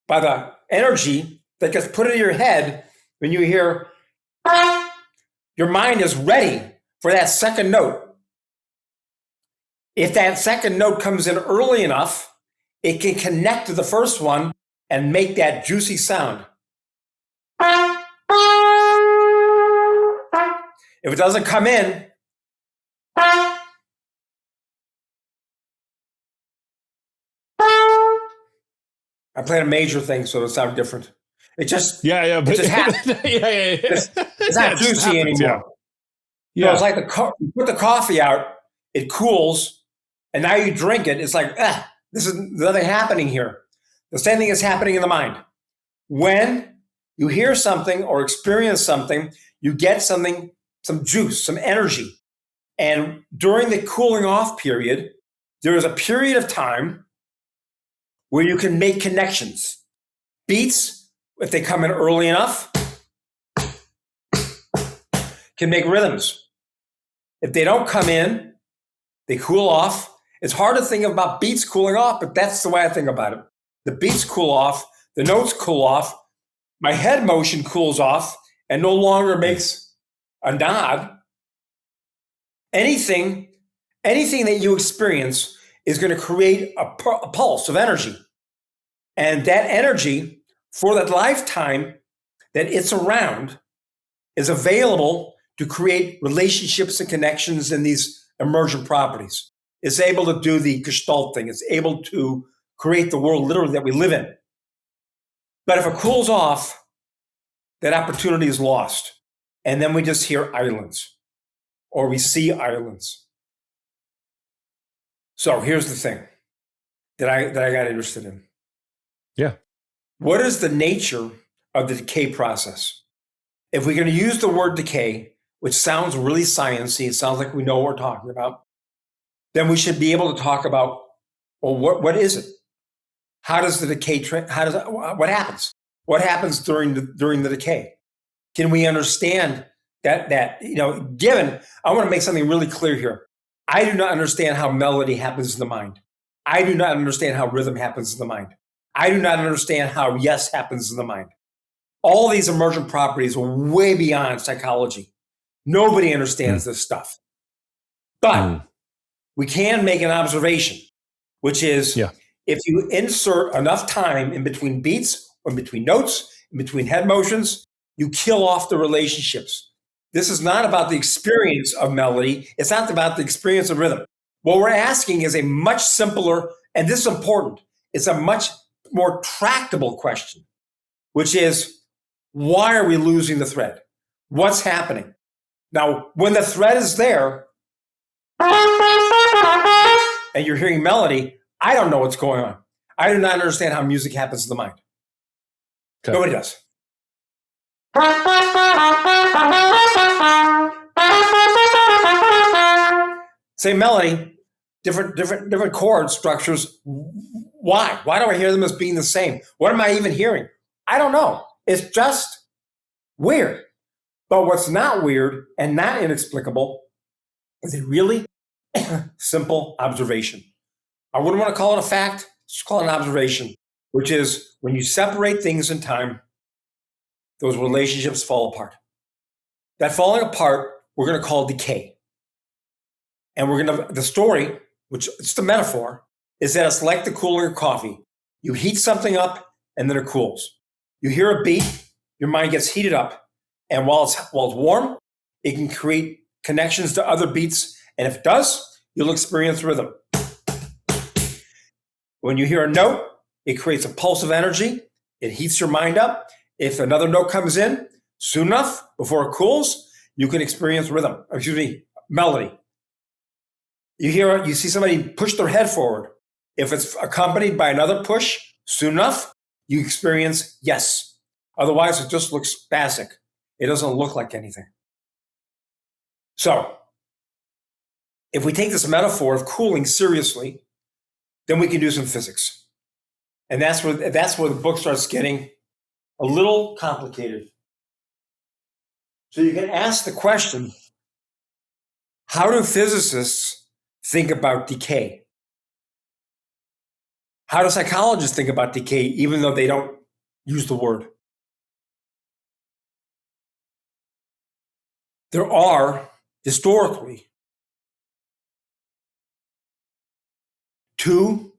by the energy that gets put into your head when you hear, your mind is ready for that second note. If that second note comes in early enough, it can connect to the first one and make that juicy sound. If it doesn't come in, I played a major thing, so it sounded different. It just But it just happens. It's not juicy anymore. Yeah. So it's like you put the coffee out, it cools, and now you drink it. It's like, there's nothing happening here. The same thing is happening in the mind. When you hear something or experience something, you get something, some juice, some energy. And during the cooling off period, there is a period of time where you can make connections. Beats, if they come in early enough, can make rhythms. If they don't come in, they cool off. It's hard to think about beats cooling off, but that's the way I think about it. The beats cool off, the notes cool off, my head motion cools off and no longer makes a nod. Anything that you experience is going to create a pulse of energy. And that energy, for that lifetime that it's around, is available to create relationships and connections in these emergent properties. It's able to do the Gestalt thing. It's able to create the world literally that we live in. But if it cools off, that opportunity is lost. And then we just hear islands, or we see islands. So here's the thing that I got interested in. Yeah. What is the nature of the decay process? If we're going to use the word decay, which sounds really sciencey, it sounds like we know what we're talking about, then we should be able to talk about, well, what is it? How does the decay? What happens? What happens during the decay? Can we understand that given? I want to make something really clear here. I do not understand how melody happens in the mind. I do not understand how rhythm happens in the mind. I do not understand how yes happens in the mind. All these emergent properties are way beyond psychology. Nobody understands this stuff. But we can make an observation, which is if you insert enough time in between beats, or in between notes, in between head motions, you kill off the relationships. This is not about the experience of melody. It's not about the experience of rhythm. What we're asking is a much simpler, and this is important, it's a much more tractable question, which is, why are we losing the thread? What's happening? Now, when the thread is there, and you're hearing melody, I don't know what's going on. I do not understand how music happens in the mind. Okay. Nobody does. Same melody, different chord structures. Why? Why do I hear them as being the same? What am I even hearing? I don't know. It's just weird. But what's not weird and not inexplicable is a really simple observation. I wouldn't want to call it a fact, just call it an observation, which is when you separate things in time, those relationships fall apart. That falling apart, we're going to call decay. And the story, which it's the metaphor, is that it's like the cooling of coffee. You heat something up and then it cools. You hear a beat, your mind gets heated up. And while it's warm, it can create connections to other beats. And if it does, you'll experience rhythm. When you hear a note, it creates a pulse of energy. It heats your mind up. If another note comes in soon enough before it cools, you can experience melody. You see somebody push their head forward. If it's accompanied by another push, soon enough, you experience yes. Otherwise, it just looks basic. It doesn't look like anything. So, if we take this metaphor of cooling seriously, then we can do some physics. And that's where the book starts getting a little complicated. So you can ask the question, how do physicists think about decay? How do psychologists think about decay, even though they don't use the word? There are, historically, two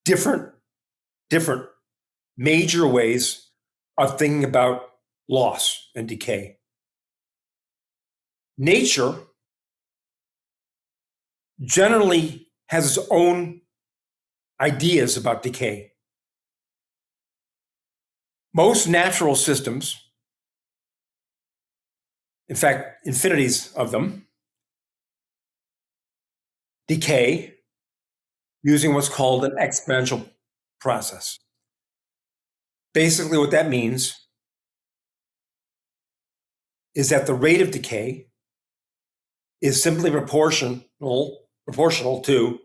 different major ways of thinking about loss and decay. Nature generally has its own ideas about decay. Most natural systems, in fact, infinities of them, decay using what's called an exponential process. Basically, what that means is that the rate of decay is simply proportional to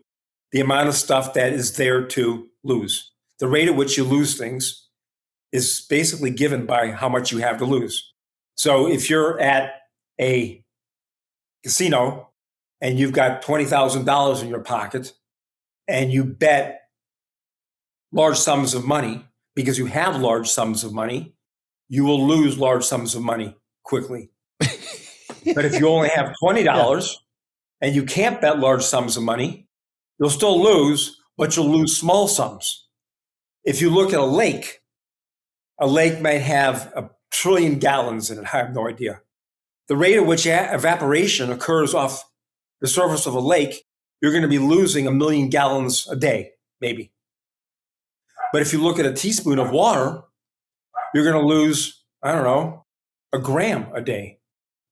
the amount of stuff that is there to lose. The rate at which you lose things is basically given by how much you have to lose. So if you're at a casino and you've got $20,000 in your pocket and you bet large sums of money because you have large sums of money, you will lose large sums of money quickly. But if you only have $20 and you can't bet large sums of money, you'll still lose, but you'll lose small sums. If you look at a lake might have 1 trillion gallons in it. I have no idea. The rate at which evaporation occurs off the surface of a lake, you're going to be losing 1 million gallons a day, maybe. But if you look at a teaspoon of water, you're going to lose, I don't know, 1 gram a day.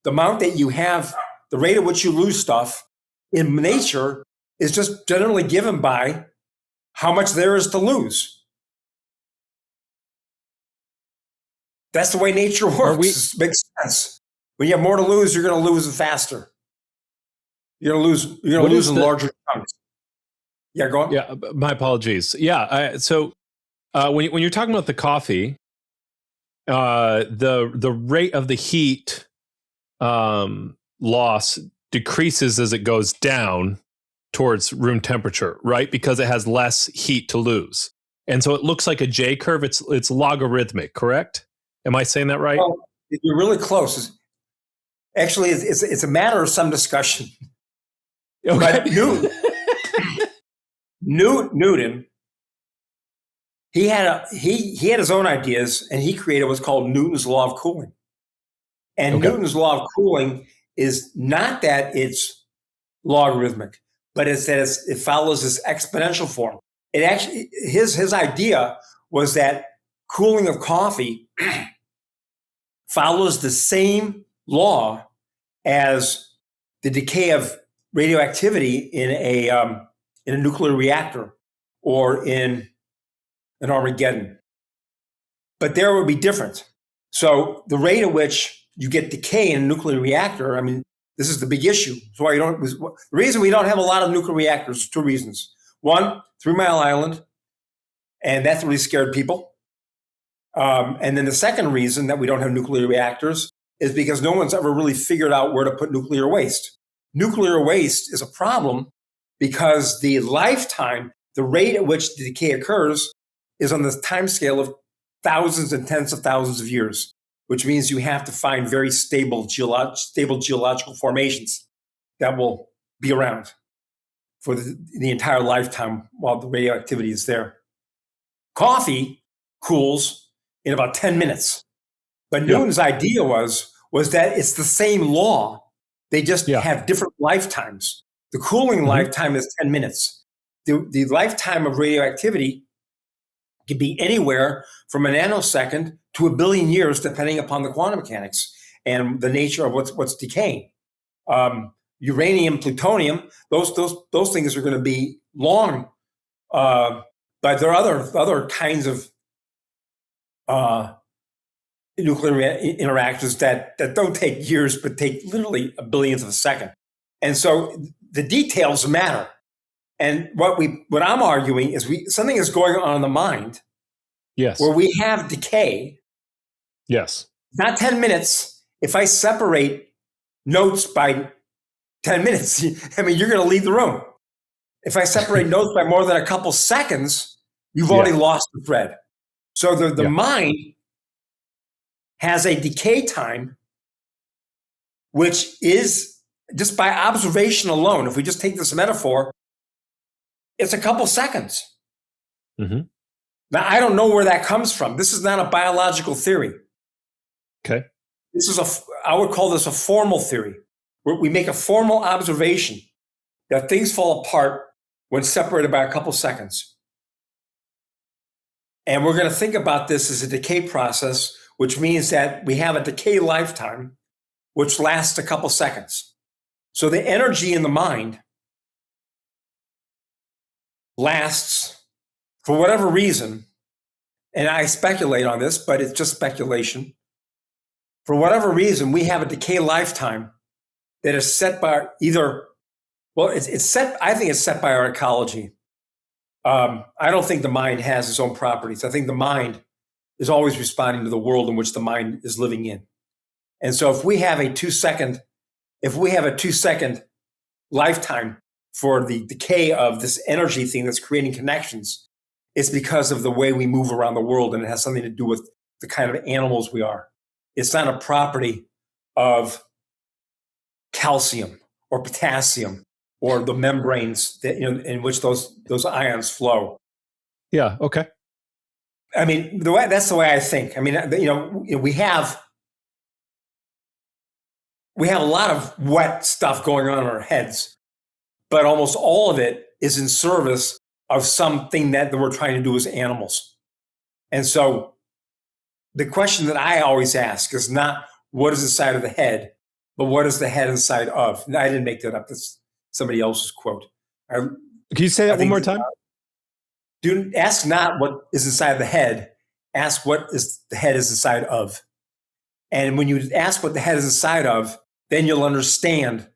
The amount that you have, the rate at which you lose stuff in nature is just generally given by how much there is to lose. That's the way nature works. It makes sense. When you have more to lose, you're going to lose it faster. You're going to lose in larger chunks. Yeah, go on. Yeah, my apologies. Yeah, so when you're talking about the coffee, the rate of the heat loss decreases as it goes down towards room temperature, right? Because it has less heat to lose. And so it looks like a J curve. It's logarithmic, correct? Am I saying that right? Well, you're really close. Actually, it's a matter of some discussion. Okay. But Newton, he had his own ideas, and he created what's called Newton's law of cooling. And Newton's law of cooling is not that it's logarithmic, but it's that it follows this exponential form. It actually, his idea was that cooling of coffee follows the same law as the decay of radioactivity in a nuclear reactor or in an Armageddon. But there would be different. So the rate at which you get decay in a nuclear reactor, I mean, this is the big issue. So the reason we don't have a lot of nuclear reactors is 2 reasons. One, 3 Mile Island, and that really scared people. And then the second reason that we don't have nuclear reactors is because no one's ever really figured out where to put nuclear waste. Nuclear waste is a problem because the lifetime, the rate at which the decay occurs, is on the time scale of thousands and tens of thousands of years, which means you have to find very stable geological formations that will be around for the entire lifetime while the radioactivity is there. Coffee cools in about 10 minutes. But Newton's idea was that it's the same law. They just have different lifetimes. The cooling lifetime is 10 minutes. The lifetime of radioactivity can be anywhere from a nanosecond to 1 billion years, depending upon the quantum mechanics. and the nature of what's decaying. Uranium, plutonium, those things are going to be long, but there are other kinds of nuclear interactions that don't take years, but take literally a billionth of a second. And so the details matter. And what I'm arguing is something is going on in the mind, yes, where we have decay. Yes. Not 10 minutes. If I separate notes by 10 minutes, I mean, you're going to leave the room. If I separate notes by more than a couple seconds, you've already lost the thread. So the mind has a decay time, which is just by observation alone. If we just take this metaphor, it's a couple seconds. Mm-hmm. Now, I don't know where that comes from. This is not a biological theory. Okay. This is I would call this a formal theory, where we make a formal observation that things fall apart when separated by a couple seconds. And we're going to think about this as a decay process, which means that we have a decay lifetime, which lasts a couple seconds. So the energy in the mind lasts, for whatever reason, and I speculate on this, but it's just speculation. For whatever reason, we have a decay lifetime that is set by it's set, I think it's set by our ecology. I don't think the mind has its own properties. I think the mind is always responding to the world in which the mind is living in. And so if we have a 2-second lifetime for the decay of this energy thing that's creating connections, it's because of the way we move around the world, and it has something to do with the kind of animals we are. It's not a property of calcium or potassium or the membranes that, in which those ions flow. Yeah. Okay. I mean, that's the way I think. I mean, we have a lot of wet stuff going on in our heads, but almost all of it is in service of something that we're trying to do as animals. And so the question that I always ask is not what is inside of the head, but what is the head inside of? And I didn't make that up. That's somebody else's quote. Can you say that one more time? Ask not what is inside the head. Ask what is the head is inside of. And when you ask what the head is inside of, then you'll understand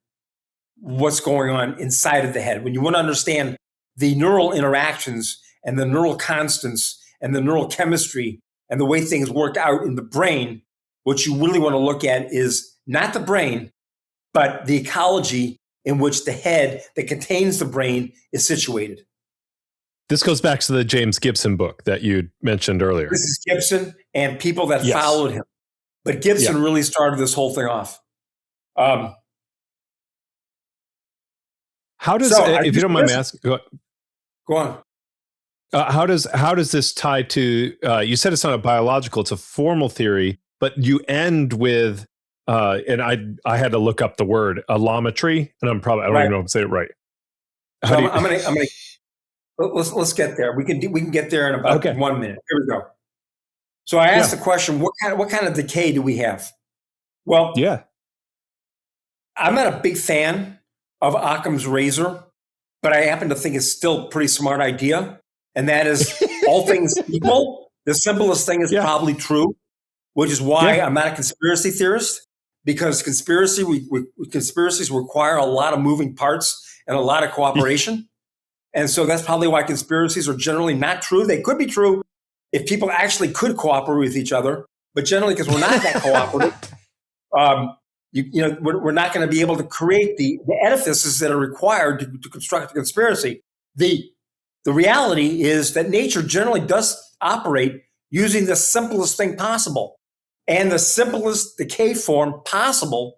what's going on inside of the head. When you want to understand the neural interactions and the neural constants and the neural chemistry and the way things work out in the brain, what you really want to look at is not the brain, but the ecology in which the head that contains the brain is situated. This goes back to the James Gibson book that you mentioned earlier. This is Gibson and people that followed him. But Gibson really started this whole thing off. How does, if you don't mind me asking, go on. How does this tie to, you said it's not a biological, it's a formal theory, but you end with, and I had to look up the word allometry, and I don't even know if I'm saying it right. So I'm gonna let's get there. We can get there in about 1 minute. Here we go. So I asked the question, what kind of decay do we have? Well, I'm not a big fan of Occam's razor, but I happen to think it's still a pretty smart idea. And that is, all things equal, the simplest thing is probably true, which is why I'm not a conspiracy theorist, because conspiracies require a lot of moving parts and a lot of cooperation. And so that's probably why conspiracies are generally not true. They could be true if people actually could cooperate with each other, but generally, because we're not that cooperative, we're not going to be able to create the edifices that are required to construct a conspiracy. The reality is that nature generally does operate using the simplest thing possible. And the simplest decay form possible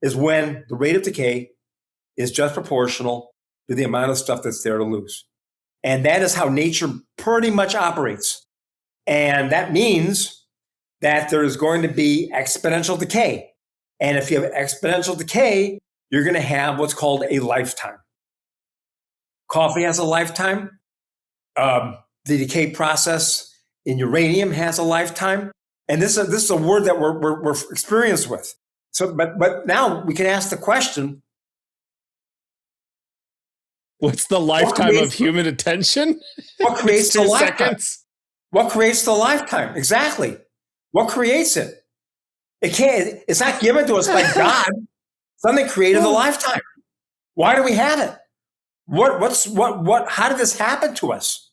is when the rate of decay is just proportional to the amount of stuff that's there to lose. And that is how nature pretty much operates. And that means that there is going to be exponential decay. And if you have exponential decay, you're going to have what's called a lifetime. Coffee has a lifetime. The decay process in uranium has a lifetime. And this is a word that we're experienced with. So, but now we can ask the question: What's the lifetime of human attention? What creates the 2 lifetime? seconds. What creates the lifetime? Exactly. What creates it? It can't. It's not given to us by God. Something created the lifetime. Why do we have it? What? How did this happen to us?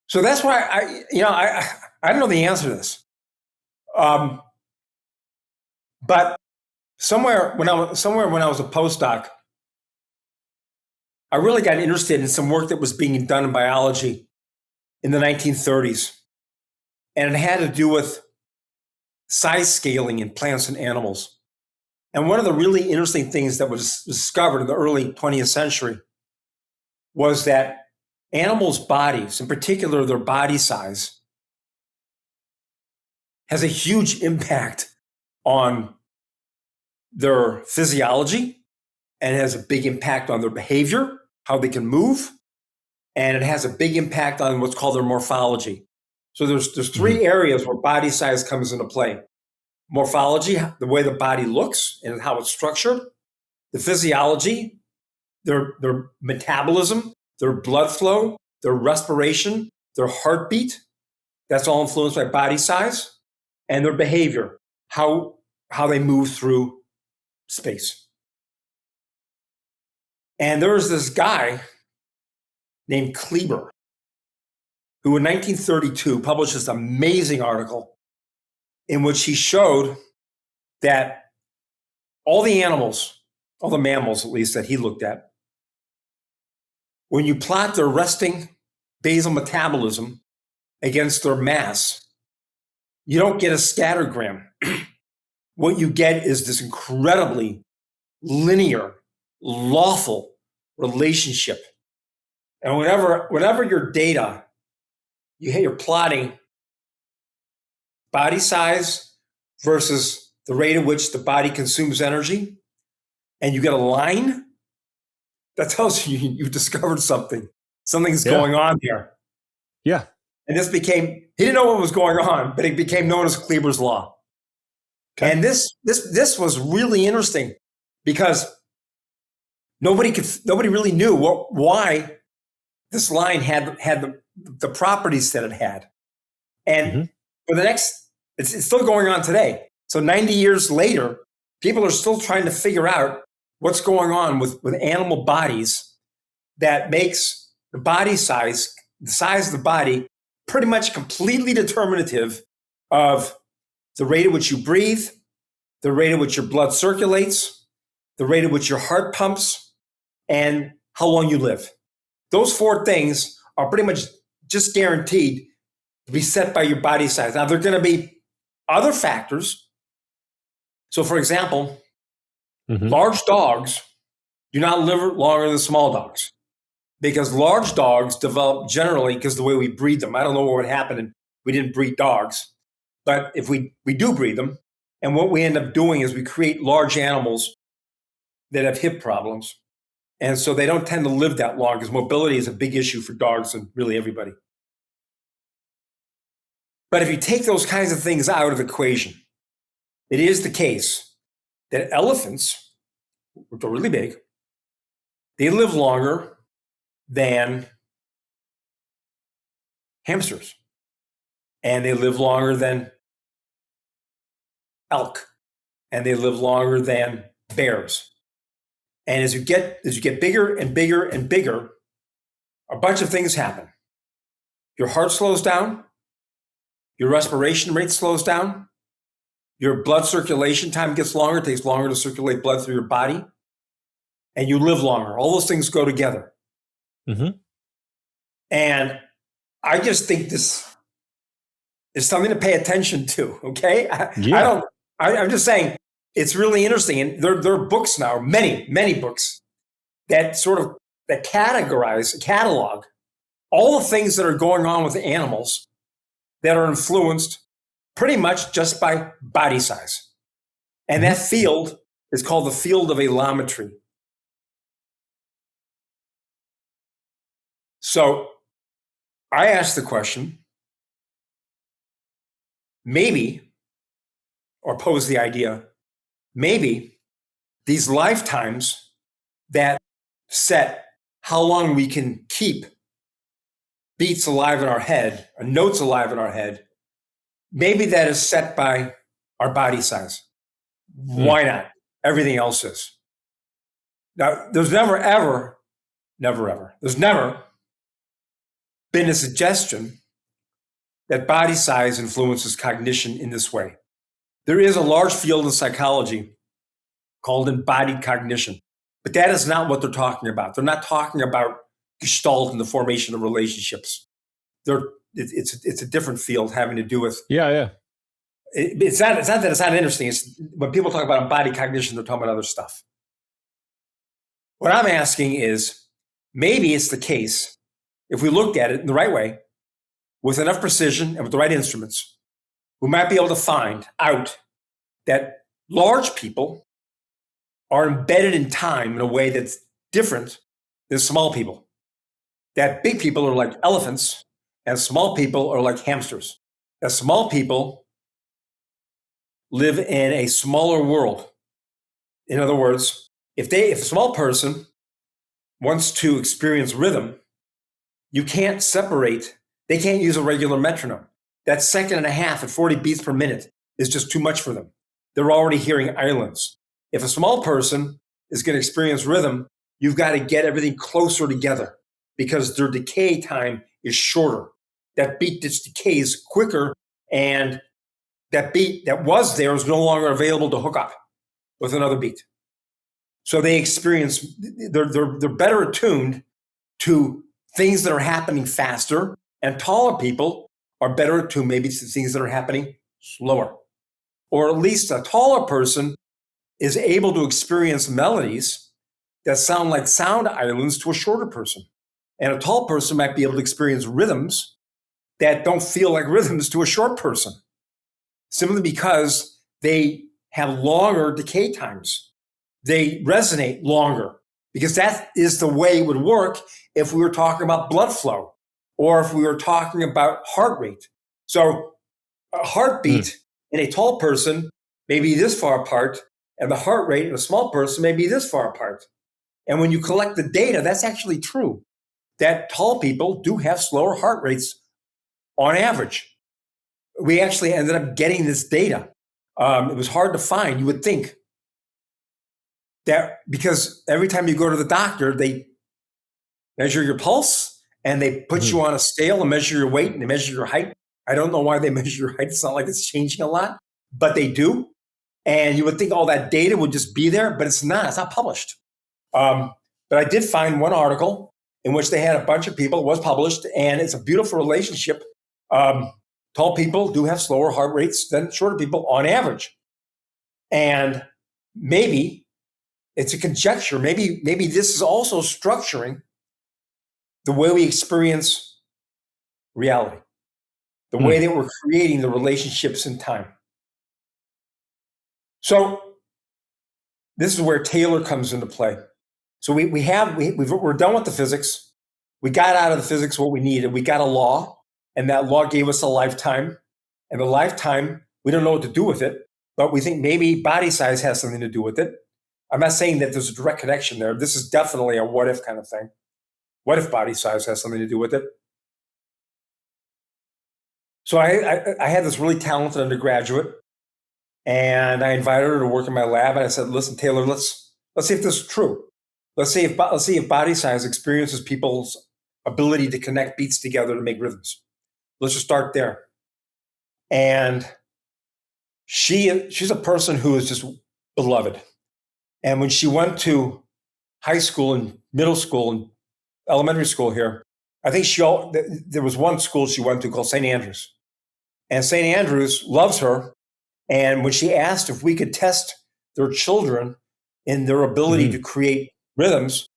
So that's why I don't know the answer to this. But somewhere when I was a postdoc, I really got interested in some work that was being done in biology in the 1930s. And it had to do with size scaling in plants and animals. And one of the really interesting things that was discovered in the early 20th century was that animals' bodies, in particular their body size, has a huge impact on their physiology, and it has a big impact on their behavior, how they can move, and it has a big impact on what's called their morphology. So there's three areas where body size comes into play. Morphology, the way the body looks and how it's structured. The physiology, their metabolism, their blood flow, their respiration, their heartbeat. That's all influenced by body size. And their behavior, how they move through space. And there was this guy named Kleiber, who in 1932 published this amazing article in which he showed that all the animals, all the mammals at least that he looked at, when you plot their resting basal metabolism against their mass, you don't get a scattergram. What you get is this incredibly linear, lawful relationship. And whenever your data, you're plotting body size versus the rate at which the body consumes energy, and you get a line, that tells you you've discovered something. Something's going on here. Yeah. And this became, he didn't know what was going on, but it became known as Kleiber's law. Okay. And this was really interesting because nobody really knew why this line had the properties that it had. And for the next, it's still going on today. So 90 years later, people are still trying to figure out what's going on with animal bodies that makes the body size, the size of the body, pretty much completely determinative of the rate at which you breathe, the rate at which your blood circulates, the rate at which your heart pumps, and how long you live. Those four things are pretty much just guaranteed to be set by your body size. Now, there are going to be other factors. So, for example, large dogs do not live longer than small dogs because large dogs develop generally because the way we breed them. I don't know what would happen if we didn't breed dogs, but if we do breed them, and what we end up doing is we create large animals that have hip problems. And so they don't tend to live that long because mobility is a big issue for dogs and really everybody. But if you take those kinds of things out of the equation, it is the case that elephants, which are really big, they live longer than hamsters. And they live longer than elk. And they live longer than bears. And as you get bigger and bigger and bigger, a bunch of things happen. Your heart slows down. Your respiration rate slows down. Your blood circulation time gets longer. It takes longer to circulate blood through your body. And you live longer. All those things go together. And I just think this is something to pay attention to, okay? I'm just saying, it's really interesting. And there are books now, many books, that catalog all the things that are going on with animals that are influenced pretty much just by body size. And that field is called the field of allometry. So I asked the question, maybe, or pose the idea, maybe these lifetimes that set how long we can keep beats alive in our head, or notes alive in our head, maybe that is set by our body size. Why not? Everything else is. Now, there's never been a suggestion that body size influences cognition in this way. There is a large field in psychology called embodied cognition, but that is not what they're talking about. They're not talking about gestalt and the formation of relationships. It's a different field having to do with. Yeah. It's not that it's not interesting. It's when people talk about embodied cognition, they're talking about other stuff. What I'm asking is, maybe it's the case, if we looked at it in the right way, with enough precision and with the right instruments, we might be able to find out that large people are embedded in time in a way that's different than small people. That big people are like elephants and small people are like hamsters. That small people live in a smaller world. In other words, if a small person wants to experience rhythm, you can't separate. They can't use a regular metronome. That second and a half at 40 beats per minute is just too much for them. They're already hearing islands. If a small person is going to experience rhythm, you've got to get everything closer together because their decay time is shorter. That beat just decays quicker, and that beat that was there is no longer available to hook up with another beat. So they experience, they're better attuned to things that are happening faster, and taller people are better attuned maybe to things that are happening slower. Or at least a taller person is able to experience melodies that sound like sound islands to a shorter person. And a tall person might be able to experience rhythms that don't feel like rhythms to a short person, simply because they have longer decay times. They resonate longer, because that is the way it would work if we were talking about blood flow or if we were talking about heart rate. So a heartbeat in a tall person may be this far apart, and the heart rate in a small person may be this far apart. And when you collect the data, that's actually true, that tall people do have slower heart rates on average. We actually ended up getting this data. It was hard to find. You would think that because every time you go to the doctor, they measure your pulse and they put you on a scale and measure your weight and they measure your height. I don't know why they measure your height. It's not like it's changing a lot, but they do. And you would think all that data would just be there, but it's not. It's not published. But I did find one article in which they had a bunch of people. It was published, and it's a beautiful relationship. Tall people do have slower heart rates than shorter people on average. And maybe it's a conjecture. Maybe this is also structuring the way we experience reality, the way that we're creating the relationships in time. So this is where Taylor comes into play. So we're done with the physics. We got out of the physics what we needed. We got a law, and that law gave us a lifetime. And the lifetime, we don't know what to do with it, but we think maybe body size has something to do with it. I'm not saying that there's a direct connection there. This is definitely a what if kind of thing. What if body size has something to do with it? So I had this really talented undergraduate, and I invited her to work in my lab. And I said, "Listen, Taylor, let's see if this is true. Let's see if body size experiences people's ability to connect beats together to make rhythms. Let's just start there." And she's a person who is just beloved. And when she went to high school and middle school and elementary school here, I think there was one school she went to called St. Andrews. And St. Andrews loves her. And when she asked if we could test their children in their ability to create rhythms,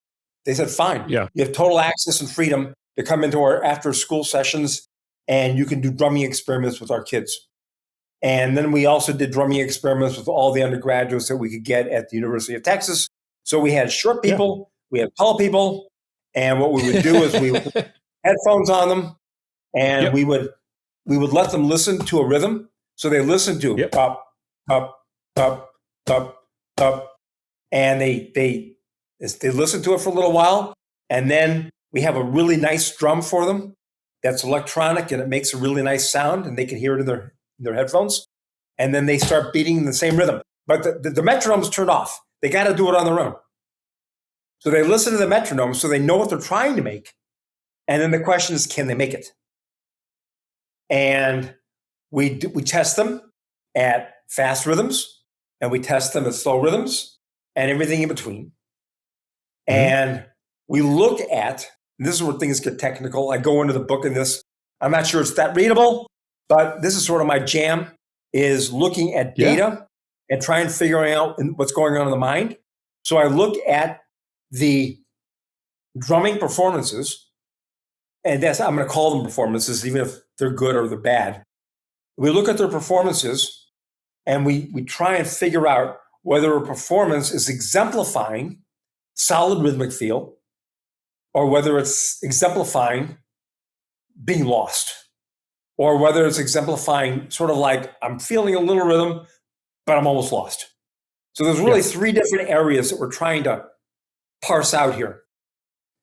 they said, fine. Yeah. You have total access and freedom to come into our after school sessions, and you can do drumming experiments with our kids. And then we also did drumming experiments with all the undergraduates that we could get at the University of Texas. So we had short people, we had tall people, and what we would do is we would put headphones on them, and we would let them listen to a rhythm So they listen to Yep. up, up, up, up, up, and they listen to it for a little while, and then we have a really nice drum for them that's electronic, and it makes a really nice sound, and they can hear it in their headphones, and then they start beating in the same rhythm. But the metronome's turned off. They got to do it on their own. So they listen to the metronome so they know what they're trying to make. And then the question is, can they make it? And we test them at fast rhythms, and we test them at slow rhythms, and everything in between. Mm-hmm. And we look at, and this is where things get technical. I go into the book in this. I'm not sure it's that readable, but this is sort of my jam, is looking at data and trying to figure out what's going on in the mind. So I look at the drumming performances, and I'm going to call them performances, even if they're good or they're bad. We look at their performances, and we try and figure out whether a performance is exemplifying solid rhythmic feel, or whether it's exemplifying being lost, or whether it's exemplifying sort of like I'm feeling a little rhythm, but I'm almost lost. So there's really three different areas that we're trying to parse out here.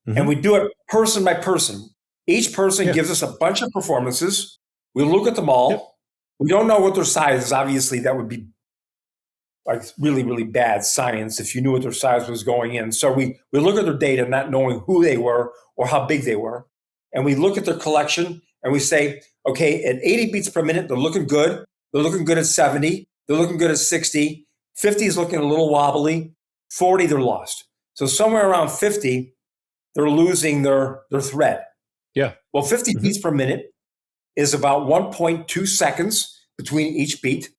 Mm-hmm. And we do it person by person. Each person gives us a bunch of performances. We look at them all. Yep. We don't know what their size is. Obviously, that would be like really, really bad science if you knew what their size was going in. So we look at their data, not knowing who they were or how big they were. And we look at their collection and we say, okay, at 80 beats per minute, they're looking good. They're looking good at 70. They're looking good at 60. 50 is looking a little wobbly. 40, they're lost. So somewhere around 50, they're losing their thread. Yeah. Well, 50 beats per minute is about 1.2 seconds between each beat.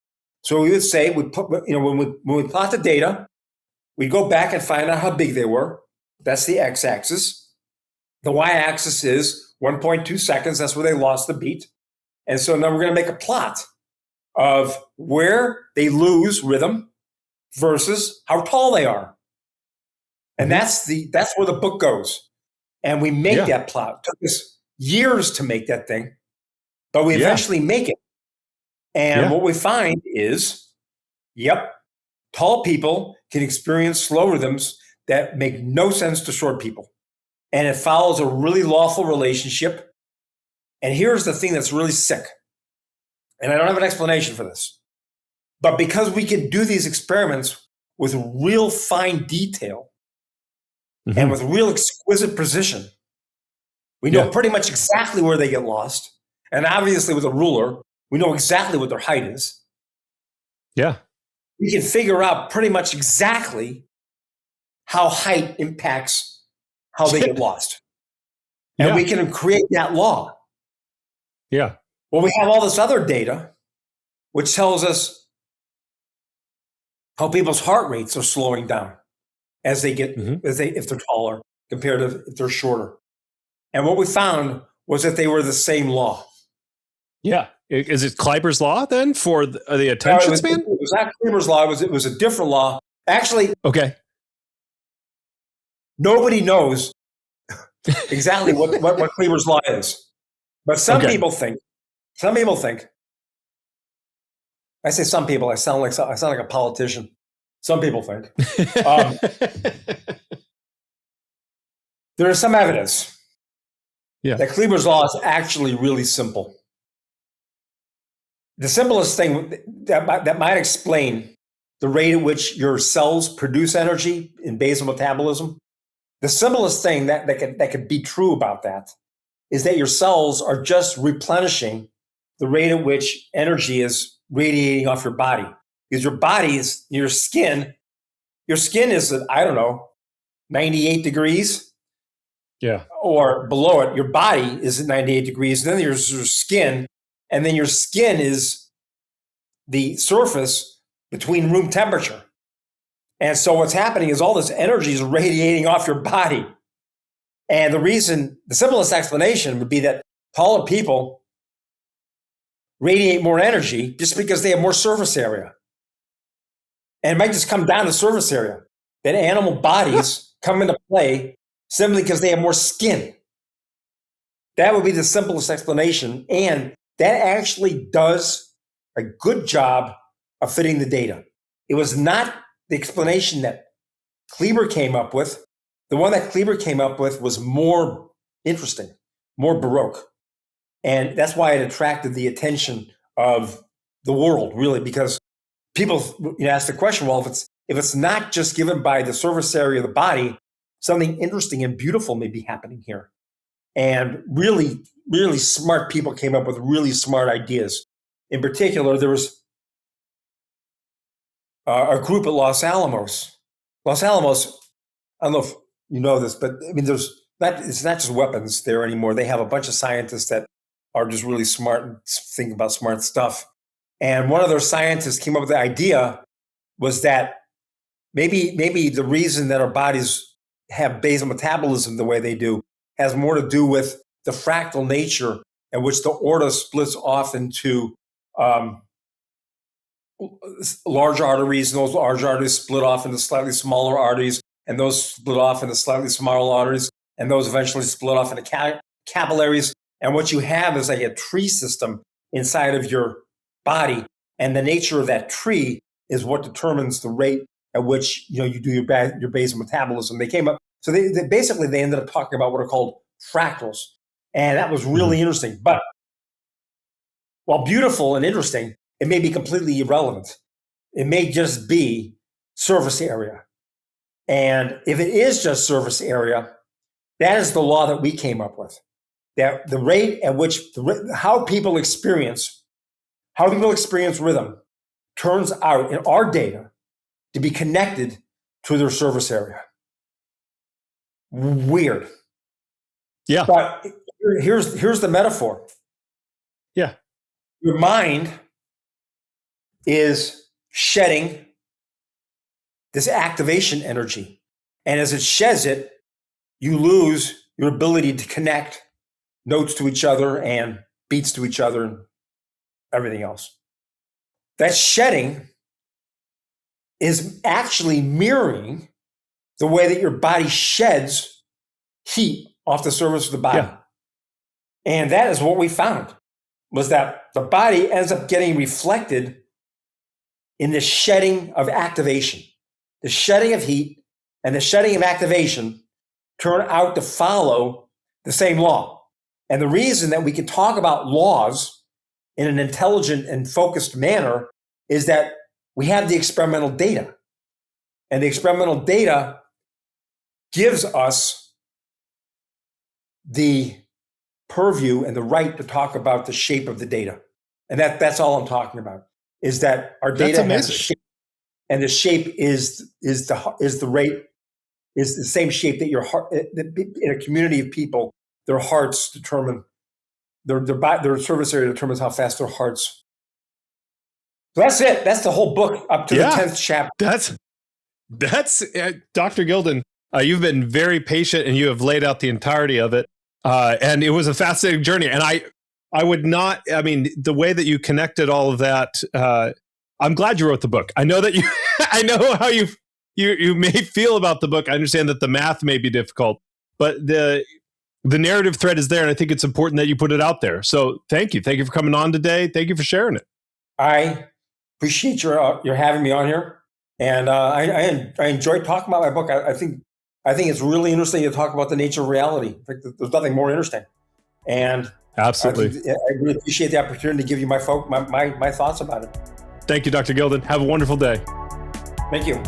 So we would say, when we plot the data, we go back and find out how big they were. That's the x-axis. The y-axis is 1.2 seconds. That's where they lost the beat. And so now we're going to make a plot of where they lose rhythm versus how tall they are. And that's where the book goes. And we make that plot. It took us years to make that thing, but we eventually make it. And what we find is, tall people can experience slow rhythms that make no sense to short people. And it follows a really lawful relationship. And here's the thing that's really sick. And I don't have an explanation for this. But because we can do these experiments with real fine detail and with real exquisite precision, we know pretty much exactly where they get lost. And obviously with a ruler, we know exactly what their height is. Yeah. We can figure out pretty much exactly how height impacts how they get lost. And we can create that law. Yeah. Well, we have all this other data, which tells us how people's heart rates are slowing down as they get, if they're taller compared to if they're shorter. And what we found was that they were the same law. Yeah. Is it Kleiber's law then for the attention span? It was not Kleiber's law. It was a different law. Actually, nobody knows exactly what Kleiber's law is. But some people think, I say some people, I sound like a politician. Some people think. There is some evidence that Kleiber's law is actually really simple. The simplest thing that might explain the rate at which your cells produce energy in basal metabolism, the simplest thing that could be true about that is that your cells are just replenishing the rate at which energy is radiating off your body. Because your skin is at, 98 degrees. Yeah. Or below it, your body is at 98 degrees. And then there's your skin. And then your skin is the surface between room temperature. And so what's happening is all this energy is radiating off your body. And the simplest explanation would be that taller people radiate more energy just because they have more surface area. And it might just come down to surface area. That animal bodies come into play simply because they have more skin. That would be the simplest explanation. And that actually does a good job of fitting the data. It was not the explanation that Kleiber came up with. The one that Kleiber came up with was more interesting, more Baroque. And that's why it attracted the attention of the world, really, because people ask the question, well, if it's not just given by the surface area of the body, something interesting and beautiful may be happening here. And really, really smart people came up with really smart ideas. In particular, there was a group at Los Alamos. Los Alamos, I don't know if you know this, but I mean, it's not just weapons there anymore. They have a bunch of scientists that are just really smart and think about smart stuff. And one of their scientists came up with the idea was that maybe the reason that our bodies have basal metabolism the way they do has more to do with the fractal nature in which the aorta splits off into large arteries, and those large arteries split off into slightly smaller arteries, and those split off into slightly smaller arteries, and those eventually split off into capillaries. And what you have is like a tree system inside of your body, and the nature of that tree is what determines the rate at which you do your basal metabolism. They came up, so they ended up talking about what are called fractals, and that was really interesting. But while beautiful and interesting, it may be completely irrelevant. It may just be surface area, and if it is just surface area, that is the law that we came up with. That the rate at which how people experience rhythm turns out in our data to be connected to their surface area. Weird. Yeah. But here's the metaphor. Yeah. Your mind is shedding this activation energy. And as it sheds it, you lose your ability to connect notes to each other and beats to each other and everything else. That shedding is actually mirroring the way that your body sheds heat off the surface of the body. Yeah. And that is what we found, was that the body ends up getting reflected in the shedding of activation. The shedding of heat and the shedding of activation turn out to follow the same law. And the reason that we can talk about laws in an intelligent and focused manner is that we have the experimental data. And the experimental data gives us the purview and the right to talk about the shape of the data. And that's all I'm talking about, is that our data has a shape, and the shape is the rate, is the same shape that your heart, in a community of people, their hearts determine, their surface area determines how fast their hearts. So that's it. That's the whole book up to the 10th chapter. That's Dr. Gilden. You've been very patient and you have laid out the entirety of it. And it was a fascinating journey. And I would not, I mean, the way that you connected all of that, I'm glad you wrote the book. I know that I know how you may feel about the book. I understand that the math may be difficult, but the narrative thread is there. And I think it's important that you put it out there. So thank you. Thank you for coming on today. Thank you for sharing it. I appreciate your having me on here. And I enjoyed talking about my book. I think it's really interesting to talk about the nature of reality. In fact, there's nothing more interesting. And absolutely, I really appreciate the opportunity to give you my thoughts about it. Thank you, Dr. Gilden. Have a wonderful day. Thank you.